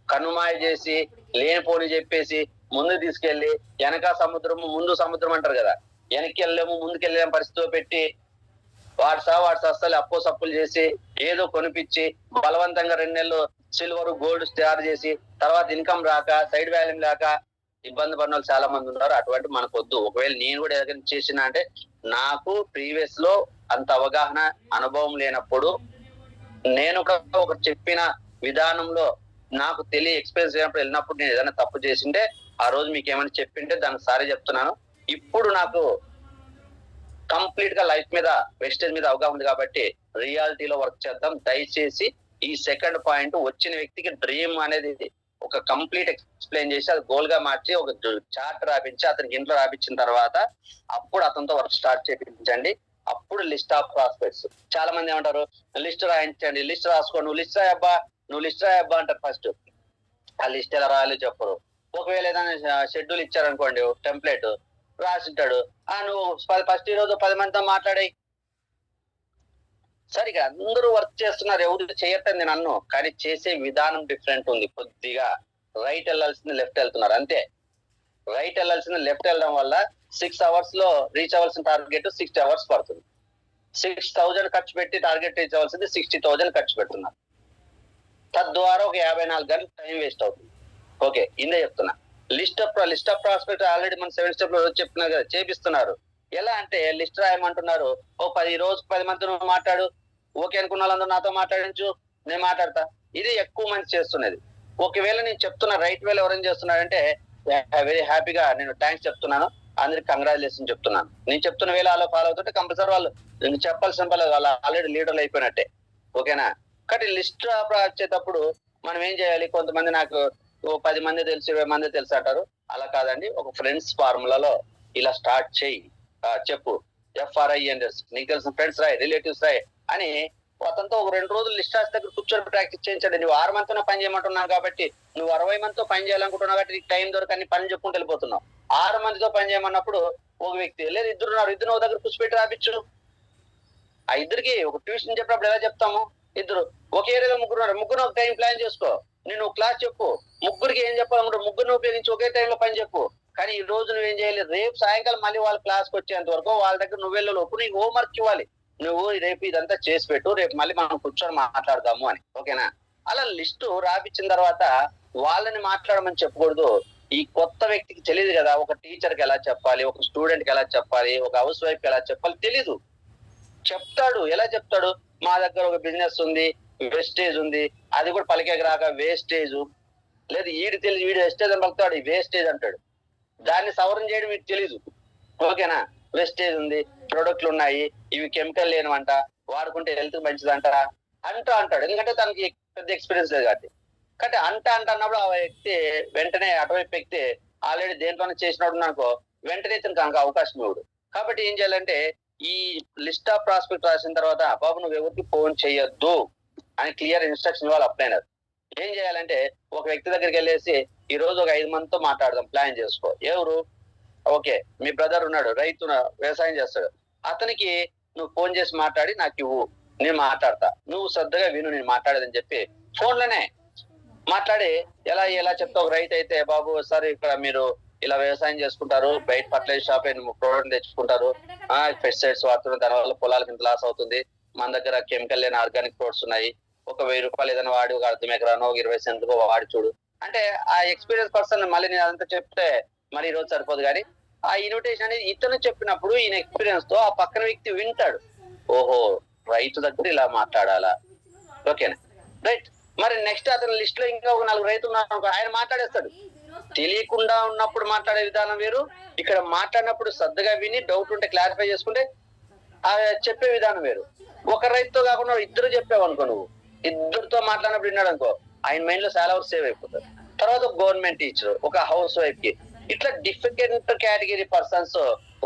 కనుమాయ చేసి లేనిపోని చెప్పేసి ముందు తీసుకెళ్లి వెనక సముద్రము ముందు సముద్రం అంటారు కదా, వెనక్కి వెళ్ళలేము ముందుకు వెళ్ళలేము పరిస్థితిలో పెట్టి వాడు సస్తలు అప్పో సప్పులు చేసి ఏదో కొనిపించి బలవంతంగా 2 నెలలు సిల్వర్ గోల్డ్ తయారు చేసి తర్వాత ఇన్కమ్ రాక సైడ్ వాల్యూమ్ లేక ఇబ్బంది పడిన వాళ్ళు చాలా మంది ఉన్నారు. అటువంటి మనకు వద్దు. ఒకవేళ నేను కూడా ఏదైనా చేసినా అంటే నాకు ప్రీవియస్ లో అంత అవగాహన అనుభవం లేనప్పుడు నేను కూడా ఒక చెప్పిన విధానంలో నాకు ఎక్స్పీరియన్స్ అయినప్పుడు వెళ్ళినప్పుడు నేను ఏదైనా తప్పు చేసింటే ఆ రోజు మీకు ఏమైనా చెప్పింటే దానికి సారీ చెప్తున్నాను. ఇప్పుడు నాకు కంప్లీట్ గా లైఫ్ మీద వెస్టేజ్ మీద అవగాహన ఉంది కాబట్టి రియాలిటీలో వర్క్ చేద్దాం. దయచేసి ఈ సెకండ్ పాయింట్ వచ్చిన వ్యక్తికి డ్రీమ్ అనేది ఒక కంప్లీట్ ఎక్స్ప్లెయిన్ చేసి అది గోల్ గా మార్చి ఒక చార్ట్ రాపించి అతనికి ఇంట్లో రాపించిన తర్వాత అప్పుడు అతనితో వర్క్ స్టార్ట్ చేయించండి. అప్పుడు లిస్ట్ ఆఫ్ ప్రాస్పెక్ట్స్. చాలా మంది ఏమంటారు, లిస్ట్ రాయించండి, లిస్ట్ రాసుకో, నువ్వు లిస్ట్ రాయబ్బా అంటారు. ఫస్ట్ ఆ లిస్ట్ ఎలా రాయాలో చెప్పరు. ఒకవేళ ఏదైనా షెడ్యూల్ ఇచ్చారనుకోండి, టెంప్లెట్ రాసింటాడు, నువ్వు ఫస్ట్ ఈ రోజు 10 మందితో మాట్లాడాయి. సరిగా అందరూ వర్క్ చేస్తున్నారు, ఎవరు చేయటం నేను అన్ను, కానీ చేసే విధానం డిఫరెంట్ ఉంది. కొద్దిగా రైట్ వెళ్ళాల్సింది లెఫ్ట్ వెళ్తున్నారు అంతే. రైట్ వెళ్ళాల్సింది లెఫ్ట్ వెళ్ళడం వల్ల 6 hours లో రీచ్ అవ్వాల్సిన టార్గెట్ 60 hours పడుతుంది. 6,000 ఖర్చు పెట్టి టార్గెట్ రీచ్ అవ్వాల్సింది 60,000 ఖర్చు పెడుతున్నారు. తద్వారా ఒక 54 గంటలు టైం వేస్ట్ అవుతుంది. ఓకే, ఇందే చెప్తున్నా. లిస్ట్ ఆఫ్ ప్రాస్పెక్ట్ ఆల్రెడీ మన 7 స్టెప్ లో చెప్తున్నారు కదా, చేపిస్తున్నారు. ఎలా అంటే లిస్ట్ రాయమంటున్నారు, 10 మందితో నువ్వు మాట్లాడు, ఓకే అనుకున్న వాళ్ళందరూ నాతో మాట్లాడించు, నేను మాట్లాడతా. ఇది ఎక్కువ మంది చేస్తున్నది. ఒకవేళ నేను చెప్తున్న రైట్ వేలో ఎవరైనా చేస్తున్నారంటే వెరీ హ్యాపీగా నేను థ్యాంక్స్ చెప్తున్నాను, అందరికి కంగ్రాచులేషన్ చెప్తున్నాను. నేను చెప్తున్న వేళ అలా ఫాలో అవుతుంటే కంపల్సరీ వాళ్ళు నేను చెప్పాల్సిన వాళ్ళు ఆల్రెడీ లీడర్లు అయిపోయినట్టే. ఓకేనా? కాబట్టి లిస్ట్ వచ్చేటప్పుడు మనం ఏం చేయాలి, కొంతమంది నాకు 10 మంది తెలుసు 20 మంది తెలుసు అంటారు. అలా కాదండి, ఒక ఫ్రెండ్స్ ఫార్ములాలో ఇలా స్టార్ట్ చేయి. చెప్పు, FRINDS, నీకు తెలిసిన ఫ్రెండ్స్ రాయి, రిలేటివ్స్ రాయి అని అతనితో ఒక 2 రోజులు లిస్ట్ రాసి దగ్గర కూర్చొని ప్రాక్టీస్ చేయించండి. నువ్వు 6 మందితో పని చేయమంటున్నావు కాబట్టి, నువ్వు 60 మందితో పని చేయాలనుకుంటున్నావు కాబట్టి నీకు టైం దొరకని పని చెప్పుకుంటూ వెళ్ళిపోతున్నావు. 6 మందితో పని చేయమన్నప్పుడు ఒక వ్యక్తి లేదు, ఇద్దరు ఒక దగ్గర కూర్చోబెట్టి రాపించు. ఆ ఇద్దరికి ఒక ట్యూషన్ చెప్పినప్పుడు ఎలా చెప్తాము, ఇద్దరు ఒక ఏరియాలో ముగ్గురు ఒక టైం ప్లాన్ చేసుకో. నేను క్లాస్ చెప్పు, ముగ్గురికి ఏం చెప్పాలనుకుంటే ముగ్గురిని ఉపయోగించి ఒకే టైంలో పని చెప్పు. కానీ ఈ రోజు నువ్వేం చేయాలి, రేపు సాయంకాలం మళ్ళీ వాళ్ళ క్లాస్కి వచ్చేంత వరకు వాళ్ళ దగ్గర నువ్వెళ్ళలోపు నీకు హోంవర్క్ ఇవ్వాలి. నువ్వు రేపు ఇదంతా చేసి పెట్టు, రేపు మళ్ళీ మనం కూర్చొని మాట్లాడదాము అని. ఓకేనా? అలా లిస్టు రాపించిన తర్వాత వాళ్ళని మాట్లాడమని చెప్పకూడదు. ఈ కొత్త వ్యక్తికి తెలియదు కదా, ఒక టీచర్కి ఎలా చెప్పాలి, ఒక స్టూడెంట్కి ఎలా చెప్పాలి, ఒక హౌస్ వైఫ్కి ఎలా చెప్పాలి తెలీదు. చెప్తాడు, ఎలా చెప్తాడు, మా దగ్గర ఒక బిజినెస్ ఉంది, వెస్టేజ్ ఉంది, అది కూడా పలికేకి రాక వేస్టేజ్, లేదు వీడు వెస్టేజ్ అని పలుకుతాడు, వేస్టేజ్ అంటాడు. దాన్ని సవరణ చేయడం మీకు తెలీదు. ఓకేనా? వెస్టేజ్ ఉంది, ప్రొడక్ట్లు ఉన్నాయి, ఇవి కెమికల్ లేనివంట, వాడుకుంటే హెల్త్ మంచిదంట అంటాడు. ఎందుకంటే తనకి పెద్ద ఎక్స్పీరియన్స్ లేదు కాబట్టి. అన్నప్పుడు ఆ వ్యక్తి వెంటనే అటువైపు వ్యక్తి ఆల్రెడీ దేంట్లోనే చేసినప్పుడు అనుకో, వెంటనే తనకు అవకాశం ఇవ్వడు. కాబట్టి ఏం చేయాలంటే ఈ లిస్ట్ ఆఫ్ ప్రాస్పెక్ట్ రాసిన తర్వాత బాబు నువ్వు ఎవరికి ఫోన్ చేయొద్దు అని క్లియర్ ఇన్స్ట్రక్షన్ ఇవ్వాలి అప్లైనర్. ఏం చేయాలంటే ఒక వ్యక్తి దగ్గరికి వెళ్ళేసి ఈ రోజు ఒక 5 మందితో మాట్లాడదాం, ప్లాన్ చేసుకో. ఎవరు ఓకే, మీ బ్రదర్ ఉన్నాడు, రైతు, వ్యవసాయం చేస్తాడు, అతనికి నువ్వు ఫోన్ చేసి మాట్లాడి నాకు ఇవ్వు, నేను మాట్లాడతా, నువ్వు శ్రద్ధగా విను నేను మాట్లాడేదని చెప్పి ఫోన్లోనే మాట్లాడి ఎలా ఎలా చెప్తావు. రైతు అయితే, బాబు సార్ ఇక్కడ మీరు ఇలా వ్యవసాయం చేసుకుంటారు, బయట ఫర్టిలైజర్ షాప్ ప్రోడక్ట్ తెచ్చుకుంటారు, పెస్టిసైడ్స్ వాడుతున్నారు, దానివల్ల పొలాలకు ఇంత లాస్ అవుతుంది, మన దగ్గర కెమికల్ లేని ఆర్గానిక్ ప్రొడక్ట్స్ ఉన్నాయి, ఒక 1000 రూపాయలు ఏదైనా వాడి ఒక అర్ధ ఎకరానో 20 సెంట్కో వాడి చూడు అంటే ఆ ఎక్స్పీరియన్స్ పర్సన్ మళ్ళీ నేను అదంతా చెప్తే మళ్ళీ ఈ రోజు సరిపోదు. కానీ ఆ ఇన్విటేషన్ అనేది ఇతను చెప్పినప్పుడు ఈయన ఎక్స్పీరియన్స్ తో ఆ పక్కన వ్యక్తి వింటాడు, ఓహో రైతు దగ్గర ఇలా మాట్లాడాలా, ఓకేనా, రైట్. మరి నెక్స్ట్ అతని లిస్ట్ లో ఇంకా ఒక 4 రైతులు ఉన్నారు, ఆయన మాట్లాడేస్తాడు. తెలియకుండా ఉన్నప్పుడు మాట్లాడే విధానం వేరు, ఇక్కడ మాట్లాడినప్పుడు శ్రద్ధగా విని డౌట్ ఉంటే క్లారిఫై చేసుకుంటే చెప్పే విధానం వేరు. ఒక రైతుతో కాకుండా ఇద్దరు చెప్పావు అనుకో, నువ్వు ఇద్దరితో మాట్లాడినప్పుడు విన్నాడు అనుకో, ఆయన మైండ్ లో చాలా వరకు సేవ్ అయిపోతుంది. తర్వాత ఒక గవర్నమెంట్ టీచర్, ఒక హౌస్ వైఫ్ కి, ఇట్లా డిఫరెంట్ కేటగిరీ పర్సన్స్,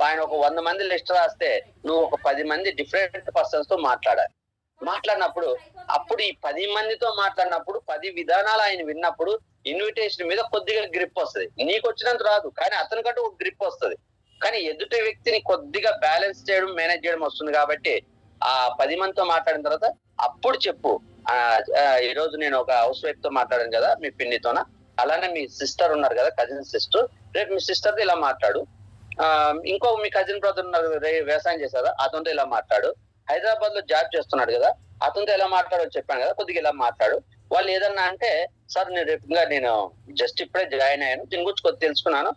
ఆయన ఒక 100 మంది లిస్ట్ రాస్తే నువ్వు ఒక 10 మంది డిఫరెంట్ పర్సన్స్ తో మాట్లాడాలి. మాట్లాడినప్పుడు అప్పుడు ఈ 10 మందితో మాట్లాడినప్పుడు 10 విధానాలు ఆయన విన్నప్పుడు ఇన్విటేషన్ మీద కొద్దిగా గ్రిప్ వస్తుంది. నీకు వచ్చినంత రాదు, కానీ అతనికంటూ ఒక గ్రిప్ వస్తుంది. కానీ ఎదుటి వ్యక్తిని కొద్దిగా బ్యాలెన్స్ చేయడం, మేనేజ్ చేయడం వస్తుంది. కాబట్టి ఆ 10 మందితో మాట్లాడిన తర్వాత అప్పుడు చెప్పు, ఈ రోజు నేను ఒక హౌస్ వైఫ్ తో మాట్లాడాను కదా మీ పిన్నితోన, అలానే మీ సిస్టర్ ఉన్నారు కదా, కజిన్ సిస్టర్, రేపు మీ సిస్టర్ తో ఇలా మాట్లాడు, ఇంకో మీ కజిన్ బ్రదర్ ఉన్నారు వ్యవసాయం చేశారా, అతనితో ఇలా మాట్లాడు, హైదరాబాద్ లో జాబ్ చేస్తున్నాడు కదా, అతనితో ఎలా మాట్లాడో చెప్పాను కదా, కొద్దిగా ఇలా మాట్లాడు. వాళ్ళు ఏదన్నా అంటే, సార్ నేను రేపుగా నేను జస్ట్ ఇప్పుడే జాయిన్ అయ్యాను, దీని గురించి కొద్దిగా తెలుసుకున్నాను,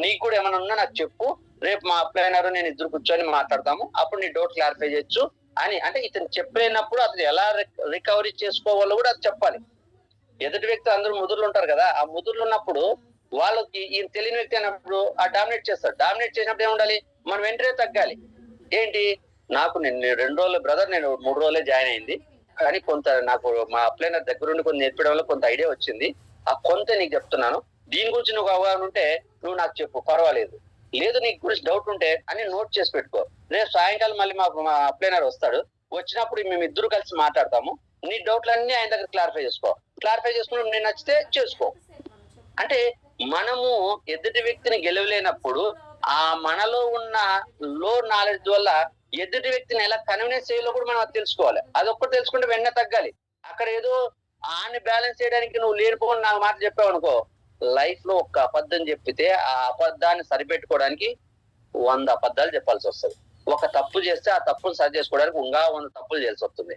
నీకు కూడా ఏమైనా ఉన్నా నాకు చెప్పు, రేపు మా అప్లైనర్ నేను ఇద్దరు కూర్చొని మాట్లాడతాము, అప్పుడు నీ డౌట్ క్లారిఫై చేయొచ్చు అని. అంటే ఇతను చెప్పలేనప్పుడు అతను ఎలా రికవరీ చేసుకోవాలో కూడా అది చెప్పాలి. ఎదుటి వ్యక్తి అందరూ ముదురులు ఉంటారు కదా, ఆ ముదురులు ఉన్నప్పుడు వాళ్ళకి ఈయన తెలియని వ్యక్తి అయినప్పుడు ఆ డామినేట్ చేస్తాడు. డామినేట్ చేసినప్పుడు ఏముండాలి, మనం వెంటనే తగ్గాలి. ఏంటి, నాకు నేను 2 రోజులు బ్రదర్, నేను 3 రోజులే జాయిన్ అయింది, కానీ కొంత నాకు మా అప్లైనర్ దగ్గరుండి కొంత నేర్పడం వల్ల కొంత ఐడియా వచ్చింది, ఆ కొంత నీకు చెప్తున్నాను, దీని గురించి నువ్వు అవగాహన ఉంటే నువ్వు నాకు చెప్పు, పర్వాలేదు, లేదు నీకు గురించి డౌట్ ఉంటే అని నోట్ చేసి పెట్టుకో. రేపు సాయంకాలం మళ్ళీ మా అప్లైనర్ వస్తాడు, వచ్చినప్పుడు మేము ఇద్దరు కలిసి మాట్లాడతాము, నీ డౌట్లన్నీ ఆయన దగ్గర క్లారిఫై చేసుకో, క్లారిఫై చేసుకుని నేను నచ్చితే చేసుకో. అంటే మనము ఎదుటి వ్యక్తిని గెలవలేనప్పుడు ఆ మనలో ఉన్న లో నాలెడ్జ్ వల్ల ఎదుటి వ్యక్తిని ఎలా కన్వీనియన్స్ చేయాలో కూడా మనం అది తెలుసుకోవాలి. అదొక్కటి తెలుసుకుంటే వెంటనే తగ్గాలి. అక్కడ ఏదో ఆన్ని బ్యాలెన్స్ చేయడానికి నువ్వు లేనిపోని నాకు మాట చెప్పావు అనుకో, లైఫ్ లో ఒక్క అబద్ధం చెప్పితే ఆ అబద్ధాన్ని సరిపెట్టుకోవడానికి 100 అబద్ధాలు చెప్పాల్సి వస్తుంది. ఒక తప్పు చేస్తే ఆ తప్పును సరి చేసుకోవడానికి ఇంకా 100 తప్పులు చేయాల్సి వస్తుంది.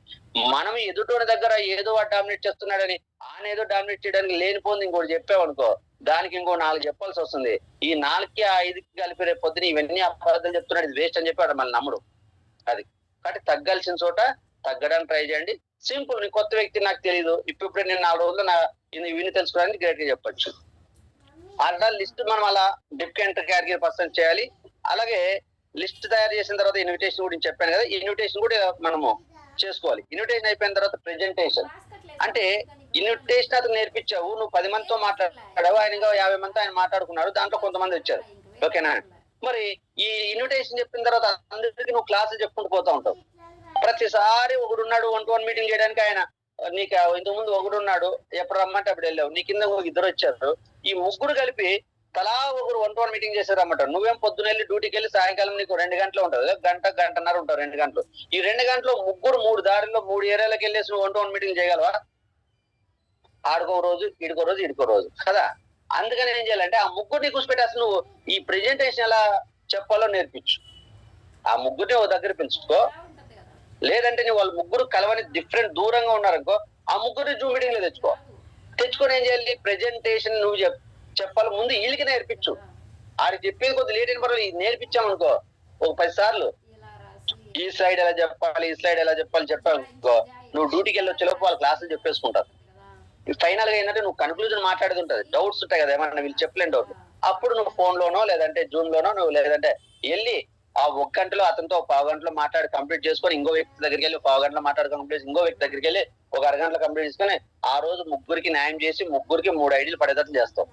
మనం ఎదుటోని దగ్గర ఏదో డామినేట్ చేస్తున్నాడని ఆయన ఏదో డామినేట్ చేయడానికి లేనిపోయింది ఇంకోటి చెప్పావనుకో, దానికి ఇంకో 4 చెప్పాల్సి వస్తుంది. ఈ 4కి ఆ 5కి కలిపి రేపు పొద్దున ఇవన్నీ అబద్ధాలు చెప్తున్నాడు, ఇది వేస్ట్ అని చెప్పి మళ్ళీ నమ్ముడు. అది కాబట్టి తగ్గాల్సిన చోట తగ్గడానికి ట్రై చేయండి. సింపుల్, నీ కొత్త వ్యక్తి నాకు తెలియదు, ఇప్పుడే నేను 4 రోజులు విని తెలుసుకోవడానికి గ్రేట్ గా చెప్పొచ్చు. అలా లిస్ట్ మనం అలా డిఫరెంట్ కేటగిరీ పర్సన్ చేయాలి. అలాగే లిస్ట్ తయారు చేసిన తర్వాత ఇన్విటేషన్ గురించి చెప్పాను కదా, ఇన్విటేషన్ కూడా మనము చేసుకోవాలి. ఇన్విటేషన్ అయిపోయిన తర్వాత ప్రెజెంటేషన్, అంటే ఇన్విటేషన్ అతను నేర్పించావు, నువ్వు 10 మందితో మాట్లాడావు, ఆయన ఇంకా 50 మందితో ఆయన మాట్లాడుకున్నాడు, దాంట్లో కొంతమంది వచ్చారు, ఓకేనా. మరి ఈ ఇన్విటేషన్ చెప్పిన తర్వాత అందరికీ నువ్వు క్లాసులు చెప్పుకుంటూ పోతా ఉంటావు. ప్రతిసారి ఒకడున్నాడు 1-to-1 మీటింగ్ చేయడానికి, ఆయన నీకు ఇంతకుముందు ఒకడున్నాడు, ఎప్పుడు రమ్మంటే అప్పుడు వెళ్ళావు, నీ కింద 2 వచ్చారు, ఈ 3 కలిపి తలా ఒకరు 1-to-1 మీటింగ్ చేశారు అన్నమాట. నువ్వేం పొద్దున వెళ్ళి డ్యూటీకి వెళ్ళి సాయంకాలం నీకు 2 గంటలు ఉంటుంది, గంటన్నర ఉంటావు, 2 గంటలు. ఈ 2 గంటలు 3 దారిలో 3 ఏరియాలకు వెళ్ళేసి నువ్వు 1-to-1 మీటింగ్ చేయగలవా? ఆడుకో రోజు, ఇడుకో రోజు, ఇడుకో రోజు కదా. అందుకని ఏం చేయాలంటే ఆ 3ని కూర్చిపెట్టి అసలు నువ్వు ఈ ప్రెజెంటేషన్ ఎలా చెప్పాలో నేర్పించు. ఆ 3ని ఓ దగ్గర పెంచుకో. లేదంటే నువ్వు వాళ్ళు 3 కలవని డిఫరెంట్ దూరంగా ఉన్నారనుకో, ఆ 3ని జూమ్ మీటింగ్ లో తెచ్చుకొని ఏం చేయాలి, ప్రెజెంటేషన్ నువ్వు చెప్పాలి, ముందు వీళ్ళకి నేర్పించు. ఆడికి చెప్పేది కొద్ది లేట్ అయిన పర్వాలేదు, నేర్పించామనుకో ఒక 10 సార్లు ఈ స్లైడ్ ఎలా చెప్పాలి, ఈ స్లైడ్ ఎలా చెప్పాలి చెప్పాలనుకో, నువ్వు డ్యూటీకి వెళ్ళి వచ్చేలోపు వాళ్ళ క్లాసులు చెప్పేసుకుంటారు. ఫైనల్ గా ఏంటంటే నువ్వు కన్క్లూజన్ మాట్లాడేది ఉంటుంది, డౌట్స్ ఉంటాయి కదా, ఏమన్నా వీళ్ళు చెప్పలేని డౌట్, అప్పుడు నువ్వు ఫోన్ లోనో లేదంటే జూమ్ లోనో నువ్వు లేదంటే వెళ్ళి ఆ 1 గంటలో అతనితో 1/2 గంటలో మాట్లాడి కంప్లీట్ చేసుకొని ఇంకో వ్యక్తి దగ్గరికి వెళ్ళి 1/2 గంటలో మాట్లాడి కంప్లీట్ ఇంకో వ్యక్తి దగ్గరికి వెళ్ళి ఒక 1/2 గంటలో కంప్లీట్ చేసుకొని ఆ రోజు 3కి న్యాయం చేసి 3కి 3 ఐడీలు పడేటట్లు చేస్తావు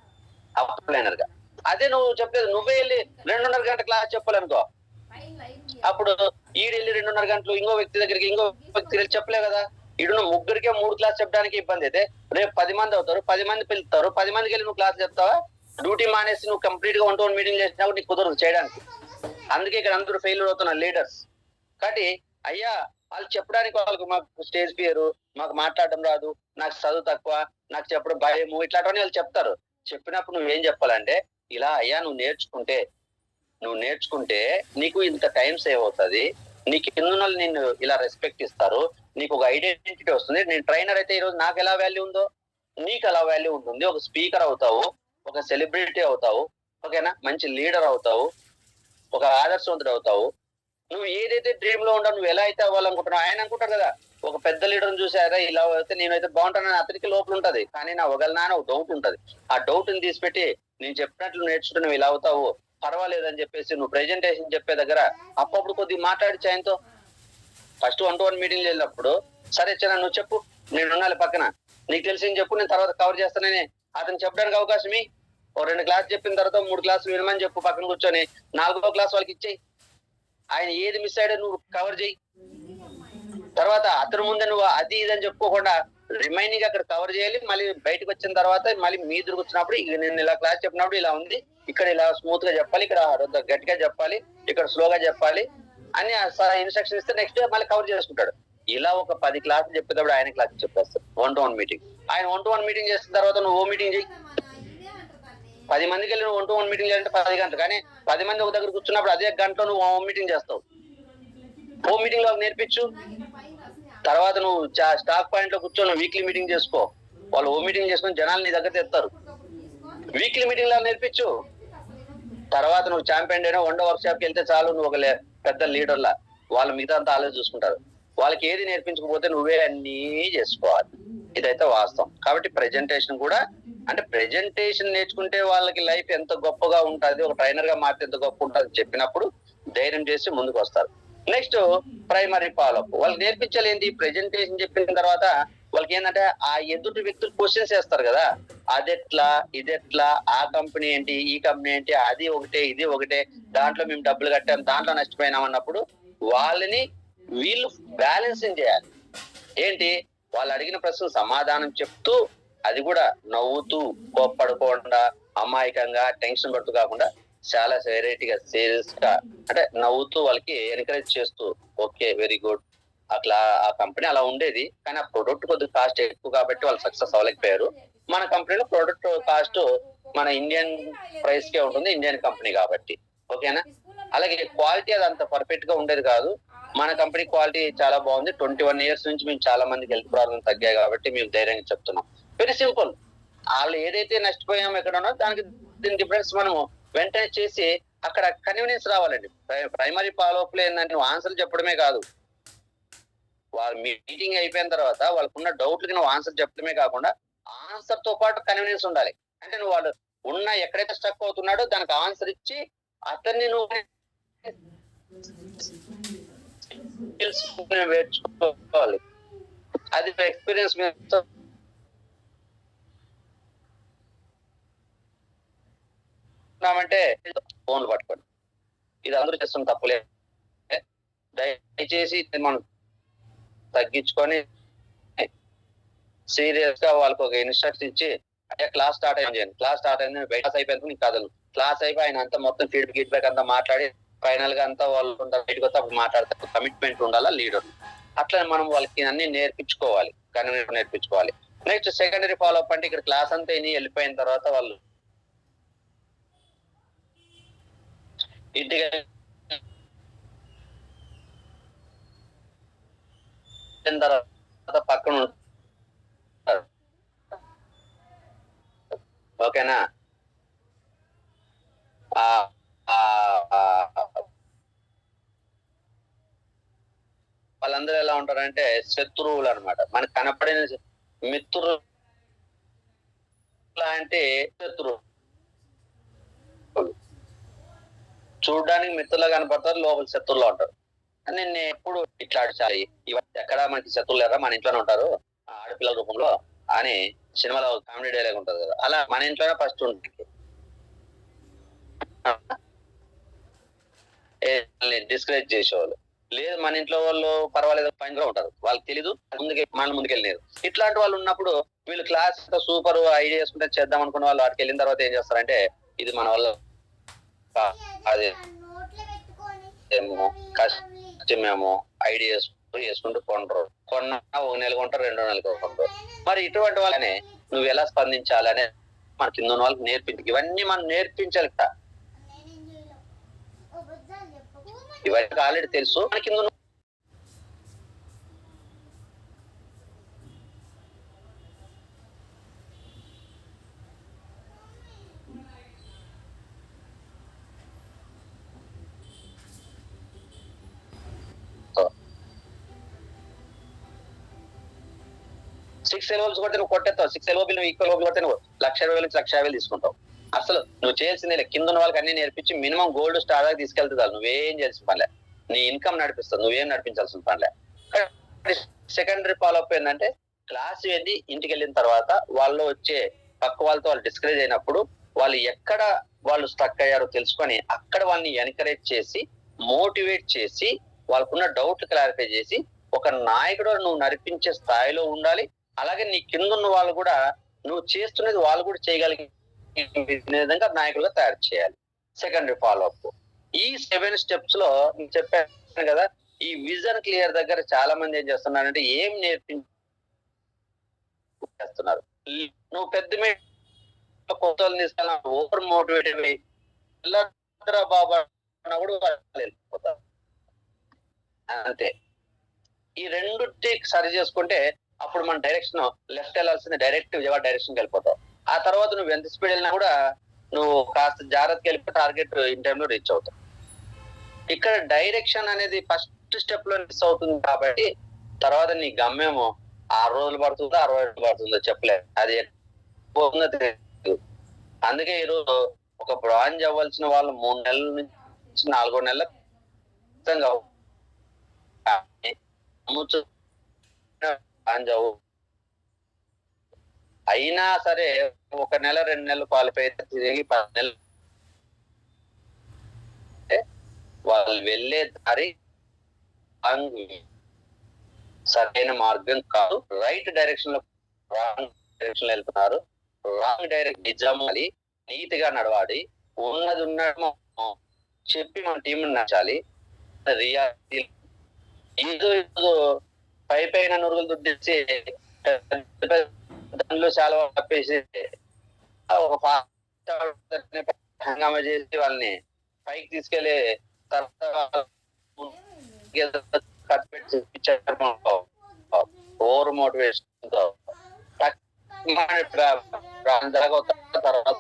అప్లైనర్ గా. అదే నువ్వు చెప్పలేదు, నువ్వే వెళ్ళి 2.5 గంట క్లాస్ చెప్పాలనుకో, అప్పుడు ఈడెళ్ళి 2.5 గంటలు ఇంకో వ్యక్తి దగ్గరికి ఇంకో వ్యక్తి వెళ్ళి చెప్పలే కదా. ఇడు 3కే 3 క్లాస్ చెప్పడానికి ఇబ్బంది అయితే రేపు 10 మంది అవుతారు, 10 మంది పిలుస్తారు, 10 మందికి వెళ్ళి నువ్వు క్లాస్ చెప్తావా? డ్యూటీ మానేసి నువ్వు కంప్లీట్ గా 1-to-1 మీటింగ్ చేసినప్పుడు నీకు కుదరదు చేయడానికి. అందుకే ఇక్కడ అందరూ ఫెయిల్యూర్ అవుతున్నారు లీడర్స్. కాబట్టి అయ్యా వాళ్ళు చెప్పడానికి వాళ్ళకు మాకు స్టేజ్ ఫియర్, మాకు మాట్లాడడం రాదు, నాకు చదువు తక్కువ, నాకు చెప్పడం భయము, ఇట్లాంటివన్నీ వాళ్ళు చెప్తారు. చెప్పినప్పుడు నువ్వేం చెప్పాలంటే ఇలా అయ్యా నువ్వు నేర్చుకుంటే నీకు ఇంత టైం సేవ్ అవుతుంది, నీకు కింద నిన్ను ఇలా రెస్పెక్ట్ ఇస్తారు, నీకు ఒక ఐడెంటిటీ వస్తుంది. నేను ట్రైనర్ అయితే ఈరోజు నాకు ఎలా వాల్యూ ఉందో నీకు అలా వాల్యూ ఉంటుంది. ఒక స్పీకర్ అవుతావు, ఒక సెలబ్రిటీ అవుతావు, ఓకేనా, మంచి లీడర్ అవుతావు, ఒక ఆదర్శవంతుడు అవుతావు. నువ్వు ఏదైతే డ్రీమ్ లో ఉండవు, నువ్వు ఎలా అయితే అవ్వాలనుకుంటున్నావు. ఆయన అనుకుంటారు కదా ఒక పెద్ద లీడర్ చూసారా ఇలా అయితే నేనైతే బాగుంటానని అతనికి లోపల ఉంటది, కానీ నా ఒకగలనా అని ఒక డౌట్ ఉంటది. ఆ డౌట్ ని తీసిపెట్టి నేను చెప్పినట్లు నేర్చుకుంటే నువ్వు ఇలా అవుతావు పర్వాలేదని చెప్పేసి నువ్వు ప్రెజెంటేషన్ చెప్పే దగ్గర అప్పుడు కొద్దిగా మాట్లాడి ఆయనతో ఫస్ట్ 1-to-1 మీటింగ్ వెళ్ళినప్పుడు సరే చిన్న నువ్వు చెప్పు, నేను ఉండాలి పక్కన, నీకు తెలిసింది చెప్పు, నేను తర్వాత కవర్ చేస్తానని అతను చెప్పడానికి అవకాశం ఓ 2 క్లాస్ చెప్పిన తర్వాత 3 క్లాసులు వినమని చెప్పు, పక్కన కూర్చొని 4వ క్లాస్ వాళ్ళకి ఇచ్చేయి. ఆయన ఏది మిస్ అయ్యాడో నువ్వు కవర్ చేయి. తర్వాత అతని ముందే నువ్వు అది ఇదని చెప్పుకోకుండా రిమైనింగ్ అక్కడ కవర్ చేయాలి. మళ్ళీ బయటకు వచ్చిన తర్వాత మళ్ళీ మీ ఎదురుకు వచ్చినప్పుడు నేను ఇలా క్లాస్ చెప్పినప్పుడు ఇలా ఉంది, ఇక్కడ ఇలా స్మూత్ గా చెప్పాలి, ఇక్కడ గట్టిగా చెప్పాలి, ఇక్కడ స్లోగా చెప్పాలి అని ఇన్స్ట్రక్షన్ ఇస్తే నెక్స్ట్ డే మళ్ళీ కవర్ చేసుకుంటాడు. ఇలా ఒక 10 క్లాసులు చెప్పేటప్పుడు ఆయన క్లాస్ చెప్పేస్తాడు 1-to-1 మీటింగ్. ఆయన 1-to-1 మీటింగ్ చేసిన తర్వాత నువ్వు ఓ మీటింగ్ చేయి. 10 మందికి వెళ్ళి నువ్వు 1-to-1 మీటింగ్ చేయాలంటే 10 గంటలు, కానీ 10 మంది ఒక దగ్గర కూర్చున్నప్పుడు అదే గంటలో నువ్వు హోమ్ మీటింగ్ చేస్తావు. హోమ్ మీటింగ్ లో నేర్పించు. తర్వాత నువ్వు స్టాక్ పాయింట్ లో కూర్చొని వీక్లీ మీటింగ్ చేసుకో. వాళ్ళు హోమ్ మీటింగ్ చేసుకుని జనాలు నీ దగ్గర తెస్తారు. వీక్లీ మీటింగ్ లో నేర్పించు. తర్వాత నువ్వు ఛాంపియన్ డేనో వండో వర్క్ షాప్ కి వెళ్తే చాలు, నువ్వు ఒక పెద్ద లీడర్లా వాళ్ళు మిగతా అంతా ఆలోచన చూసుకుంటారు. వాళ్ళకి ఏది నేర్పించకపోతే నువ్వే అన్నీ చేసుకోవాలి. ఇదైతే వాస్తవం. కాబట్టి ప్రెజెంటేషన్ కూడా అంటే ప్రెజెంటేషన్ నేర్చుకుంటే వాళ్ళకి లైఫ్ ఎంత గొప్పగా ఉంటుంది, ఒక ట్రైనర్ గా మారితే ఎంత గొప్ప ఉంటుంది చెప్పినప్పుడు ధైర్యం చేసి ముందుకు వస్తారు. Next primary follow up. వాళ్ళకి నేర్పించాలి ఏంటి, ప్రెజెంటేషన్ చెప్పిన తర్వాత వాళ్ళకి ఏంటంటే ఆ ఎదుటి వ్యక్తులు క్వశ్చన్స్ వేస్తారు కదా, అదెట్లా ఇదెట్లా, ఆ కంపెనీ ఏంటి ఈ కంపెనీ ఏంటి, అది ఒకటే ఇది ఒకటే, దాంట్లో మేము డబ్బులు కట్టాం దాంట్లో నష్టపోయినాం అన్నప్పుడు వాళ్ళని వీళ్ళు బ్యాలెన్సింగ్ చేయాలి. ఏంటి, వాళ్ళు అడిగిన ప్రశ్న సమాధానం చెప్తూ అది కూడా నవ్వుతూ కోప్పడకుండా అమాయకంగా టెన్షన్ పడుతూ కాకుండా చాలా వెరైటీగా సీరియస్ గా అంటే నవ్వుతూ వాళ్ళకి ఎంకరేజ్ చేస్తూ ఓకే వెరీ గుడ్ అట్లా ఆ కంపెనీ అలా ఉండేది, కానీ ఆ ప్రొడక్ట్ కొద్దిగా కాస్ట్ ఎక్కువ కాబట్టి వాళ్ళు సక్సెస్ అవ్వలేకపోయారు. మన కంపెనీలో ప్రొడక్ట్ కాస్ట్ మన ఇండియన్ ప్రైస్ కే ఉంటుంది, ఇండియన్ కంపెనీ కాబట్టి ఓకేనా. అలాగే క్వాలిటీ అది అంత పర్ఫెక్ట్ గా ఉండేది కాదు. మన కంపెనీ క్వాలిటీ చాలా బాగుంది. 21 years నుంచి మేము చాలా మందికి హెల్త్ ప్రాబ్లమ్ తగ్గాయి కాబట్టి మేము ధైర్యంగా చెప్తున్నాం. Very simple. వాళ్ళు ఏదైతే నష్టపోయామో ఎక్కడ ఉన్నో దానికి దీని డిఫరెన్స్ మనము వెంటనే చేసి అక్కడ కన్వీనియన్స్ రావాలండి. ప్రైమరీ ఫాలోఅప్ లో ఏంటంటే నువ్వు ఆన్సర్ చెప్పడమే కాదు, వాళ్ళ మీటింగ్ అయిపోయిన తర్వాత వాళ్ళకున్న డౌట్లకి నువ్వు ఆన్సర్ చెప్పడమే కాకుండా ఆన్సర్ తో పాటు కన్వీనియన్స్ ఉండాలి. అంటే నువ్వు వాళ్ళు ఉన్న ఎక్కడైతే స్టక్ అవుతున్నాడో దానికి ఆన్సర్ ఇచ్చి అతన్ని నువ్వు నేర్చుకోవాలి. అది ఎక్స్పీరియన్స్ మీద అంటే ఫోన్లు పట్టుకోండి. ఇది అందరూ చేస్తున్న తప్పులే. దయచేసి మనం తగ్గించుకొని సీరియస్ గా వాళ్ళకి ఒక ఇన్స్ట్రక్షన్ ఇచ్చి అంటే క్లాస్ స్టార్ట్ అయింది, క్లాస్ స్టార్ట్ అయింది బయట అయిపోయింది నీకు కథలు, క్లాస్ అయిపోయి ఆయన అంతా మొత్తం ఫీడ్బ్యాక్ అంతా మాట్లాడి ఫైనల్ గా అంతా వాళ్ళు బయటకు వస్తే అప్పుడు మాట్లాడతారు. కమిట్మెంట్ ఉండాలా లీడర్. అట్లా మనం వాళ్ళకి అన్ని నేర్పించుకోవాలి, నేర్పించుకోవాలి. నెక్స్ట్ సెకండరీ ఫాలోఅప్ అంటే ఇక్కడ క్లాస్ అంతా వెళ్ళిపోయిన తర్వాత వాళ్ళు ఇంటికి తర్వాత పక్కన ఓకేనా. వాళ్ళందరూ ఎలా ఉంటారంటే శత్రువులు అనమాట. మనకు కనపడిన మిత్రులు లాంటి శత్రువు, చూడడానికి మిత్రులుగా కనపడతారు, లోపల శత్రువులో ఉంటారు. నిన్ను ఎప్పుడు ఇట్లాడిచాలి ఎక్కడ మనకి శత్రువులు లేరా, మన ఇంట్లోనే ఉంటారు ఆడపిల్లల రూపంలో అని సినిమాలో కామెడీ డైలాగ్ ఉంటది కదా, అలా మన ఇంట్లోనే ఫస్ట్ ఉంటుంది. డిస్కరేజ్ చేసేవాళ్ళు లేదు, మన ఇంట్లో వాళ్ళు పర్వాలేదు పైన ఉంటారు, వాళ్ళకి తెలీదు ముందుకే మన ముందుకెళ్ళినారు. ఇట్లాంటి వాళ్ళు ఉన్నప్పుడు వీళ్ళు క్లాస్ సూపర్ ఐడియా చేసుకుంటే చేద్దాం అనుకున్న వాళ్ళు వాటికి వెళ్ళిన తర్వాత ఏం చేస్తారంటే ఇది మన వల్ల అది కష్టమేమో ఐడియాస్ చేసుకుంటూ కొంటారు. కొన్నా ఒక నెల కొంటారు, 2 నెలలు కొంటారు. మరి ఇటువంటి వాళ్ళని నువ్వు ఎలా స్పందించాలని మన కింద ఉన్న వాళ్ళకి నేర్పించి ఇవన్నీ మనం నేర్పించాలి. ఇవన్నీ ఆల్రెడీ తెలుసు మన కింద సిక్స్ ఎల్ఓల్స్ కొడితే నువ్వు కొట్టేస్తావు. 6 ఎల్ఓ బిల్ నువ్వు ఈక్వల్ బిల్ కొడితే నువ్వు 1,20,000 నుంచి 1,50,000 తీసుకుంటావు. అసలు నువ్వు చేయాల్సిందే కింద ఉన్న వాళ్ళకి అన్ని నేర్పించి మినిమం గోల్డ్ స్టార్ దాకా తీసుకెళ్తుంది. నువ్వేం చేయాల్సిన పనిలే, నీ ఇన్కమ్ నడిపిస్తావు, నువ్వేం నడిపించాల్సిన పనిలే. సెకండరీ ఫాలోఅప్ ఏంటంటే క్లాస్ ఏంది ఇంటికి వెళ్ళిన తర్వాత వాళ్ళు వచ్చే పక్క వాళ్ళతో వాళ్ళు డిస్కరేజ్ అయినప్పుడు వాళ్ళు ఎక్కడ వాళ్ళు స్టక్ అయ్యారో తెలుసుకొని అక్కడ వాళ్ళని ఎన్కరేజ్ చేసి మోటివేట్ చేసి వాళ్ళకున్న డౌట్లు క్లారిఫై చేసి ఒక నాయకుడు నువ్వు నడిపించే స్థాయిలో ఉండాలి. అలాగే నీ కింద ఉన్న వాళ్ళు కూడా నువ్వు చేస్తున్నది వాళ్ళు కూడా చేయగలిగే విధంగా నాయకులుగా తయారు చేయాలి. సెకండరీ ఫాలోఅప్ ఈ 7 స్టెప్స్ లో నేను చెప్పాను కదా, ఈ విజన్ క్లియర్ దగ్గర చాలా మంది ఏం చేస్తున్నారంటే ఏం నేర్పించేస్తున్నారు. నువ్వు పెద్ద కొత్త తీసుకెళ్ళిన ఓవర్ మోటివేటెడ్ బాబా కూడా వెళ్ళిపోతారు. అంతే. ఈ రెండు సరి చేసుకుంటే అప్పుడు మన డైరెక్షన్ లెఫ్ట్ వెళ్ళాల్సింది డైరెక్ట్ విజయవాడ డైరెక్షన్ వెళ్ళిపోతావు. ఆ తర్వాత నువ్వు ఎంత స్పీడ్ వెళ్ళినా కూడా నువ్వు కాస్త జాగ్రత్తగా వెళ్ళిపోయి టార్గెట్ ఇన్ టైంలో రీచ్ అవుతావు. ఇక్కడ డైరెక్షన్ అనేది ఫస్ట్ స్టెప్ లో మిస్ అవుతుంది కాబట్టి తర్వాత నీ గమ్యము 6 రోజులు పడుతుందో 60 రోజులు పడుతుందో చెప్పలేదు. అది అందుకే ఈరోజు ఒక బ్రాంజ్ అవ్వాల్సిన వాళ్ళు 3 నెలల నుంచి 4 నెలల అయినా సరే 1 నెల 2 నెలలు క్వాలిఫై అయితే తిరిగి 10 నెలలు వాళ్ళు వెళ్ళే దారి సరైన మార్గం కాదు. రైట్ డైరెక్షన్ లో రాంగ్ డైరెక్షన్ లో వెళ్తున్నారు. రాంగ్ డైరెక్షన్ నిజామాలి, నీతిగా నడవాలి, ఉన్నది ఉన్నమో చెప్పి మన టీం నచ్చాలి. రియాలిటీ ఏదో పైన నురుగులు దుడ్డేసి దానిలో చాలా తప్పేసి ఒక హంగామా చేసి వాళ్ళని పైకి తీసుకెళ్లి ఓవర్ మోటివేషన్ తర్వాత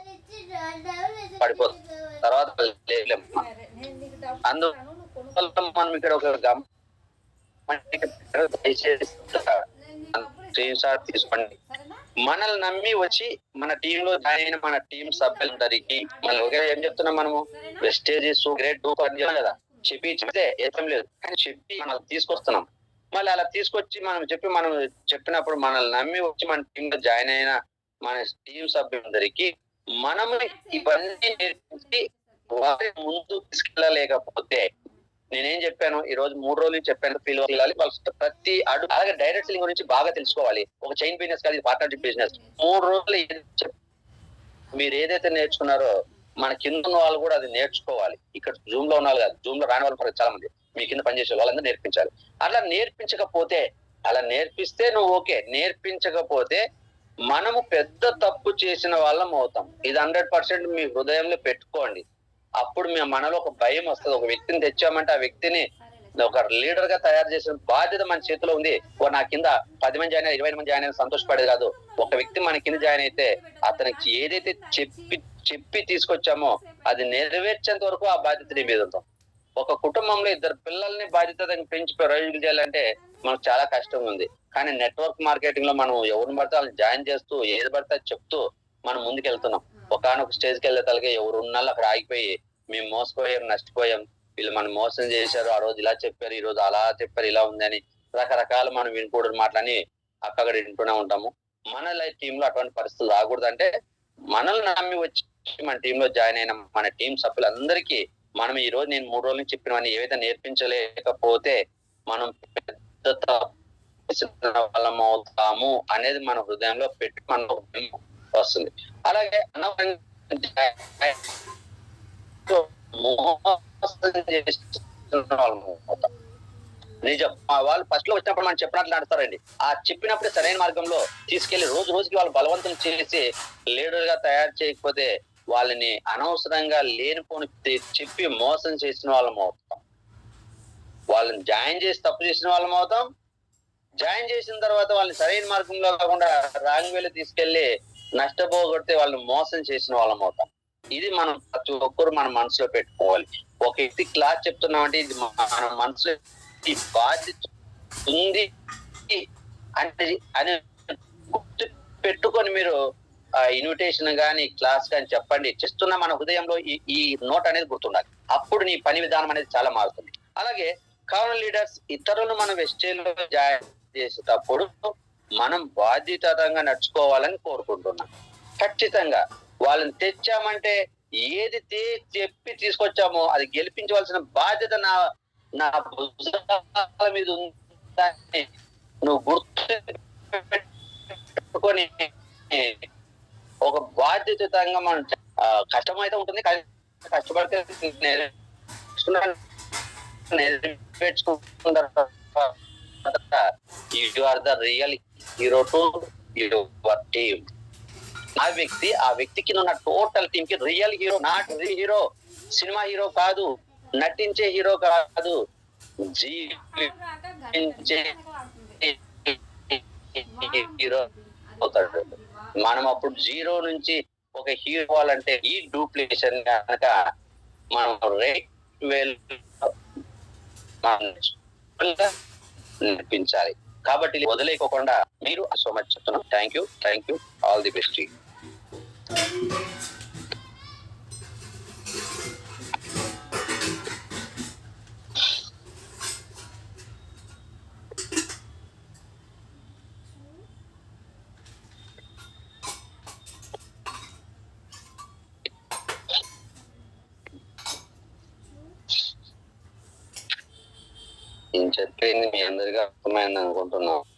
పడిపోతుంది. తర్వాత అందువల్ల మనం ఇక్కడ ఒక తీసుకోండి. మనల్ని నమ్మి వచ్చి మన టీమ్ లో జాయిన్ అయిన మన టీం సభ్యులందరికీ మనం ఏం చెప్తున్నాం, మనము వెస్టేజ్ గ్రేట్ డూ కదా చెప్తే ఏం లేదు కానీ చెప్పి మనం తీసుకొస్తున్నాం. మళ్ళీ అలా తీసుకొచ్చి మనం చెప్పినప్పుడు మనల్ని నమ్మి వచ్చి మన టీమ్ లో జాయిన్ అయిన మన టీం సభ్యులందరికీ మనము ఇవన్నీ నేర్పించి వారి ముందు తీసుకెళ్ళలేకపోతే నేనేం చెప్పాను ఈ రోజు 3 రోజులు చెప్పాను, ఫీల్ వెళ్ళాలి ప్రతి అడుగు. అలాగే డైరెక్ట్ సెల్లింగ్ గురించి బాగా తెలుసుకోవాలి. ఒక చైన్ బిజినెస్ కాదు, ఇది పార్ట్నర్షిప్ బిజినెస్. 3 రోజులు మీరు ఏదైతే నేర్చుకున్నారో మన కింద ఉన్న వాళ్ళు కూడా అది నేర్చుకోవాలి. ఇక్కడ జూమ్ లో ఉన్న వాళ్ళు కాదు, జూమ్ లో రాని వాళ్ళు చాలా మంది మీ కింద పనిచేసే వాళ్ళందరూ నేర్పించాలి. అలా నేర్పించకపోతే అలా నేర్పిస్తే నువ్వు ఓకే, నేర్పించకపోతే మనము పెద్ద తప్పు చేసిన వాళ్ళం అవుతాం. ఇది 100% మీ హృదయంలో పెట్టుకోండి. అప్పుడు మనలో ఒక భయం వస్తుంది. ఒక వ్యక్తిని తెచ్చామంటే ఆ వ్యక్తిని ఒక లీడర్ గా తయారు చేసిన బాధ్యత మన చేతిలో ఉంది. నా కింద 10 మంది జాయిన్ 20 మంది జాయిన్ అయినా సంతోషపడేది కాదు. ఒక వ్యక్తి మన కింద జాయిన్ అయితే అతనికి ఏదైతే చెప్పి తీసుకొచ్చామో అది నెరవేర్చేంత వరకు ఆ బాధ్యత నీ మీద ఉంటాం. ఒక కుటుంబంలో 2 పిల్లల్ని బాధ్యత పెంచి ప్రయోజనం చేయాలంటే మనకు చాలా కష్టంగా ఉంది. కానీ నెట్వర్క్ మార్కెటింగ్ లో మనం ఎవరిని పడితే వాళ్ళని జాయిన్ చేస్తూ ఏది పడితే చెప్తూ మనం ముందుకెళ్తున్నాం. ఒకనొక స్టేజ్కి వెళ్ళే తలగా ఎవరు ఉన్నాళ్ళు అక్కడ ఆగిపోయి మేము మోసపోయాం, నష్టపోయాం, వీళ్ళు మనం మోసం చేశారు, ఆ రోజు ఇలా చెప్పారు, ఈ రోజు అలా చెప్పారు, ఇలా ఉందని రకరకాల మనం వినకూడదు మాటలని అక్కడ వింటూనే ఉంటాము. మన లైఫ్ టీమ్ లో అటువంటి పరిస్థితులు రాకూడదు. అంటే మనల్ని నమ్మి వచ్చి మన టీమ్ లో జాయిన్ అయిన మన టీం సభ్యులందరికీ మనం ఈ రోజు నేను 3 రోజుల నుంచి చెప్పినవన్నీ ఏవైతే నేర్పించలేకపోతే మనం పెద్ద చేసిన వాళ్ళం అవుతాము అనేది మన హృదయంలో పెట్టి మన వస్తుంది. అలాగే నిజం. వాళ్ళు ఫస్ట్ లో వచ్చినప్పుడు మనం చెప్పినట్లు నడుస్తారండి. ఆ చెప్పినప్పుడు సరైన మార్గంలో తీసుకెళ్లి రోజు రోజుకి వాళ్ళు బలవంతం చేసి లీడర్ గా తయారు చేయకపోతే వాళ్ళని అనవసరంగా లేనిపోని చెప్పి మోసం చేసిన వాళ్ళం అవుతాం. వాళ్ళని జాయిన్ చేసి తప్పు చేసిన వాళ్ళం అవుతాం. జాయిన్ చేసిన తర్వాత వాళ్ళని సరైన మార్గంలో కాకుండా రాంగ్ వేలో తీసుకెళ్లి నష్టపోగొడితే వాళ్ళని మోసం చేసిన వాళ్ళం అవుతాం. ఇది మనం ప్రతి ఒక్కరు మన మనసులో పెట్టుకోవాలి. ఒక వ్యక్తి క్లాస్ చెప్తున్నామంటే ఇది మన మనసులో ఈ బాధ్యత ఉంది అంటే అని గుర్తు పెట్టుకొని మీరు ఇన్విటేషన్ గాని క్లాస్ గాని చెప్పండి. చేస్తున్న మన హృదయంలో ఈ నోట్ అనేది గుర్తుండాలి. అప్పుడు నీ పని విధానం అనేది చాలా మారుతుంది. అలాగే కామన్ లీడర్స్ ఇతరులను మనం వెస్టేజ్లో జాయిన్ చేసేటప్పుడు మనం బాధ్యతంగా నడుచుకోవాలని కోరుకుంటున్నాం. ఖచ్చితంగా వాళ్ళని తెచ్చామంటే ఏది చెప్పి తీసుకొచ్చామో అది గెలిపించవలసిన బాధ్యత నా భుజాల మీద ఉందని నువ్వు గుర్తు పెట్టుకొని ఒక బాధ్యతంగా మనం కష్టమైతే ఉంటుంది, కష్టపడితే you are the real hero to your team. ఆ వ్యక్తికి ఉన్న టోటల్ టీమ్ కి real hero, not hero, cinema hero కాదు, నటించే హీరో కాదు, జీవించే హీరో అవుతాడు. మనం అప్పుడు జీరో నుంచి ఒక హీరో అవ్వాలంటే ఈ డూప్లికేషన్ కనుక మనం రైట్ నేర్పించాలి. కాబట్టి వదిలేకోకుండా మీరు సో మచ్ చెప్తున్నాం. Thank you, all the best. నేను చెప్పింది మీ అందరికీ అర్థమైంది అనుకుంటున్నాను.